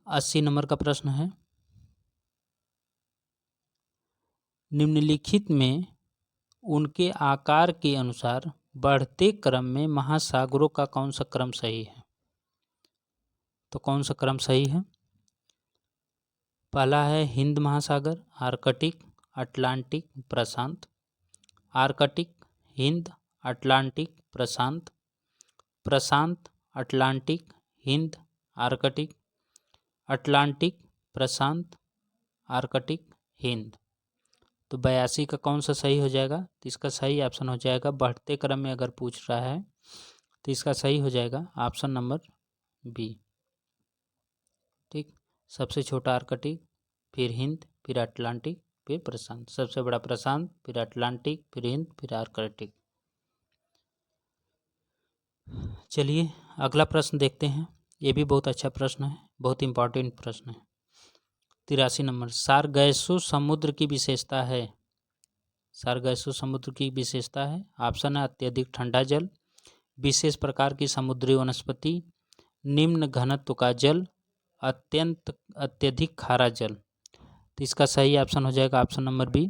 80 नंबर का प्रश्न है, निम्नलिखित में उनके आकार के अनुसार बढ़ते क्रम में महासागरों का कौन सा क्रम सही है? तो कौन सा क्रम सही है? पहला है हिंद महासागर, आर्कटिक, अटलांटिक, प्रशांत। आर्कटिक, हिंद, अटलांटिक, प्रशांत, प्रशांत, अटलांटिक, हिंद, आर्कटिक, अटलांटिक, प्रशांत, आर्कटिक, हिंद। तो 82 का कौन सा सही हो जाएगा? तो इसका सही ऑप्शन हो जाएगा, बढ़ते क्रम में अगर पूछ रहा है तो इसका सही हो जाएगा ऑप्शन नंबर बी। ठीक, सबसे छोटा आर्कटिक, फिर हिंद, फिर अटलांटिक, फिर प्रशांत। सबसे बड़ा प्रशांत, फिर अटलांटिक, फिर हिंद, फिर आर्कटिक। चलिए अगला प्रश्न देखते हैं। ये भी बहुत अच्छा प्रश्न है, बहुत इंपॉर्टेंट प्रश्न है। 83 नंबर, सारगैसो समुद्र की विशेषता है। सारगैसो समुद्र की विशेषता है। ऑप्शन है अत्यधिक ठंडा जल, विशेष प्रकार की समुद्री वनस्पति, निम्न घनत्व का जल, अत्यधिक खारा जल। तो इसका सही ऑप्शन हो जाएगा ऑप्शन नंबर बी,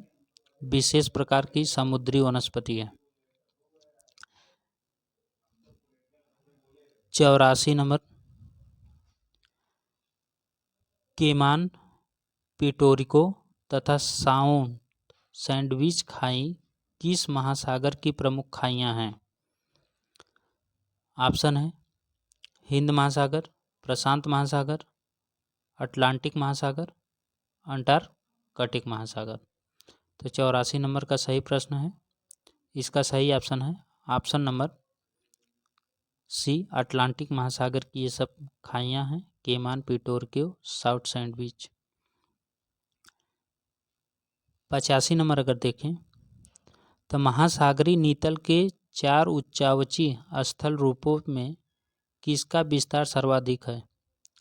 विशेष प्रकार की समुद्री वनस्पति है। 84 नंबर, केमान, पिटोरिको तथा साउंड सैंडविच खाई किस महासागर की प्रमुख खाइयां हैं? ऑप्शन है हिंद महासागर, प्रशांत महासागर, अटलांटिक महासागर, अंटार्कटिक महासागर। तो 84 नंबर का सही प्रश्न है। इसका सही ऑप्शन है ऑप्शन नंबर सी, अटलांटिक महासागर की ये सब खाइयां हैं, केमान, पिटोरिको, साउथ सैंडविच। 85 नंबर अगर देखें तो महासागरीय नीतल के 4 उच्चावची स्थल रूपों में किसका विस्तार सर्वाधिक है?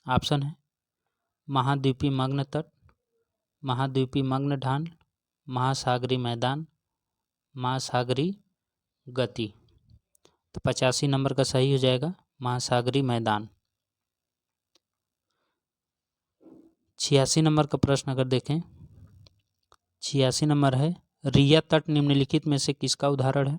ऑप्शन है महाद्वीपीय मग्न तट, महाद्वीपीय मग्न ढाल, महासागरीय मैदान, महासागरीय गति। तो 85 नंबर का सही हो जाएगा महासागरीय मैदान। 86 नंबर का प्रश्न अगर देखें, 86 नंबर है, रिया तट निम्नलिखित में से किसका उदाहरण है?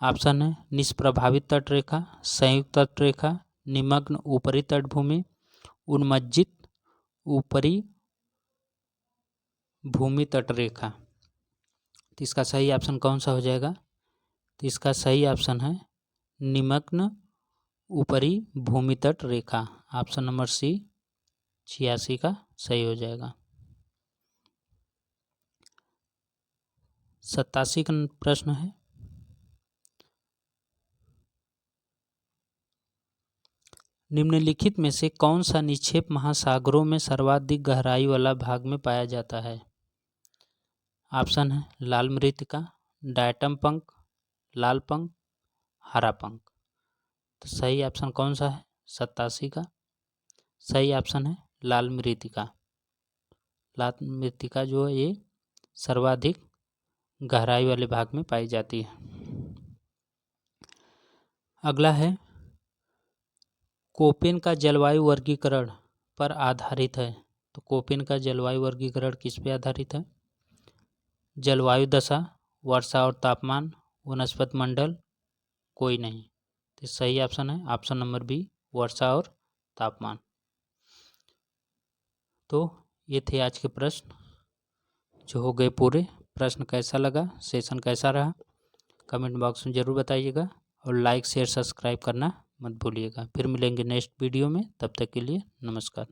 ऑप्शन है निष्प्रभावित तट रेखा, संयुक्त तट रेखा, निमग्न ऊपरी तटभूमि, उन्मज्जित ऊपरी भूमि तट रेखा। तो इसका सही ऑप्शन कौन सा हो जाएगा? तो इसका सही ऑप्शन है निमग्न ऊपरी भूमि तट रेखा। ऑप्शन नंबर सी 86 का सही हो जाएगा। 87 का प्रश्न है, निम्नलिखित में से कौन सा निक्षेप महासागरों में सर्वाधिक गहराई वाला भाग में पाया जाता है? ऑप्शन है लाल मृत्तिका, डायटम पंख, लाल पंख, हरा पंख। तो सही ऑप्शन कौन सा है? 87 का सही ऑप्शन है लाल मृत्तिका। लाल मृत्तिका जो है ये सर्वाधिक गहराई वाले भाग में पाई जाती है। अगला है, कोपेन का जलवायु वर्गीकरण पर आधारित है। तो कोपेन का जलवायु वर्गीकरण किस पे आधारित है? जलवायु दशा, वर्षा और तापमान, वनस्पति मंडल, कोई नहीं। तो सही ऑप्शन है ऑप्शन नंबर बी, वर्षा और तापमान। तो ये थे आज के प्रश्न जो हो गए पूरे। प्रश्न कैसा लगा, सेशन कैसा रहा, कमेंट बॉक्स में ज़रूर बताइएगा और लाइक शेयर सब्सक्राइब करना मत भूलिएगा। फिर मिलेंगे नेक्स्ट वीडियो में, तब तक के लिए नमस्कार।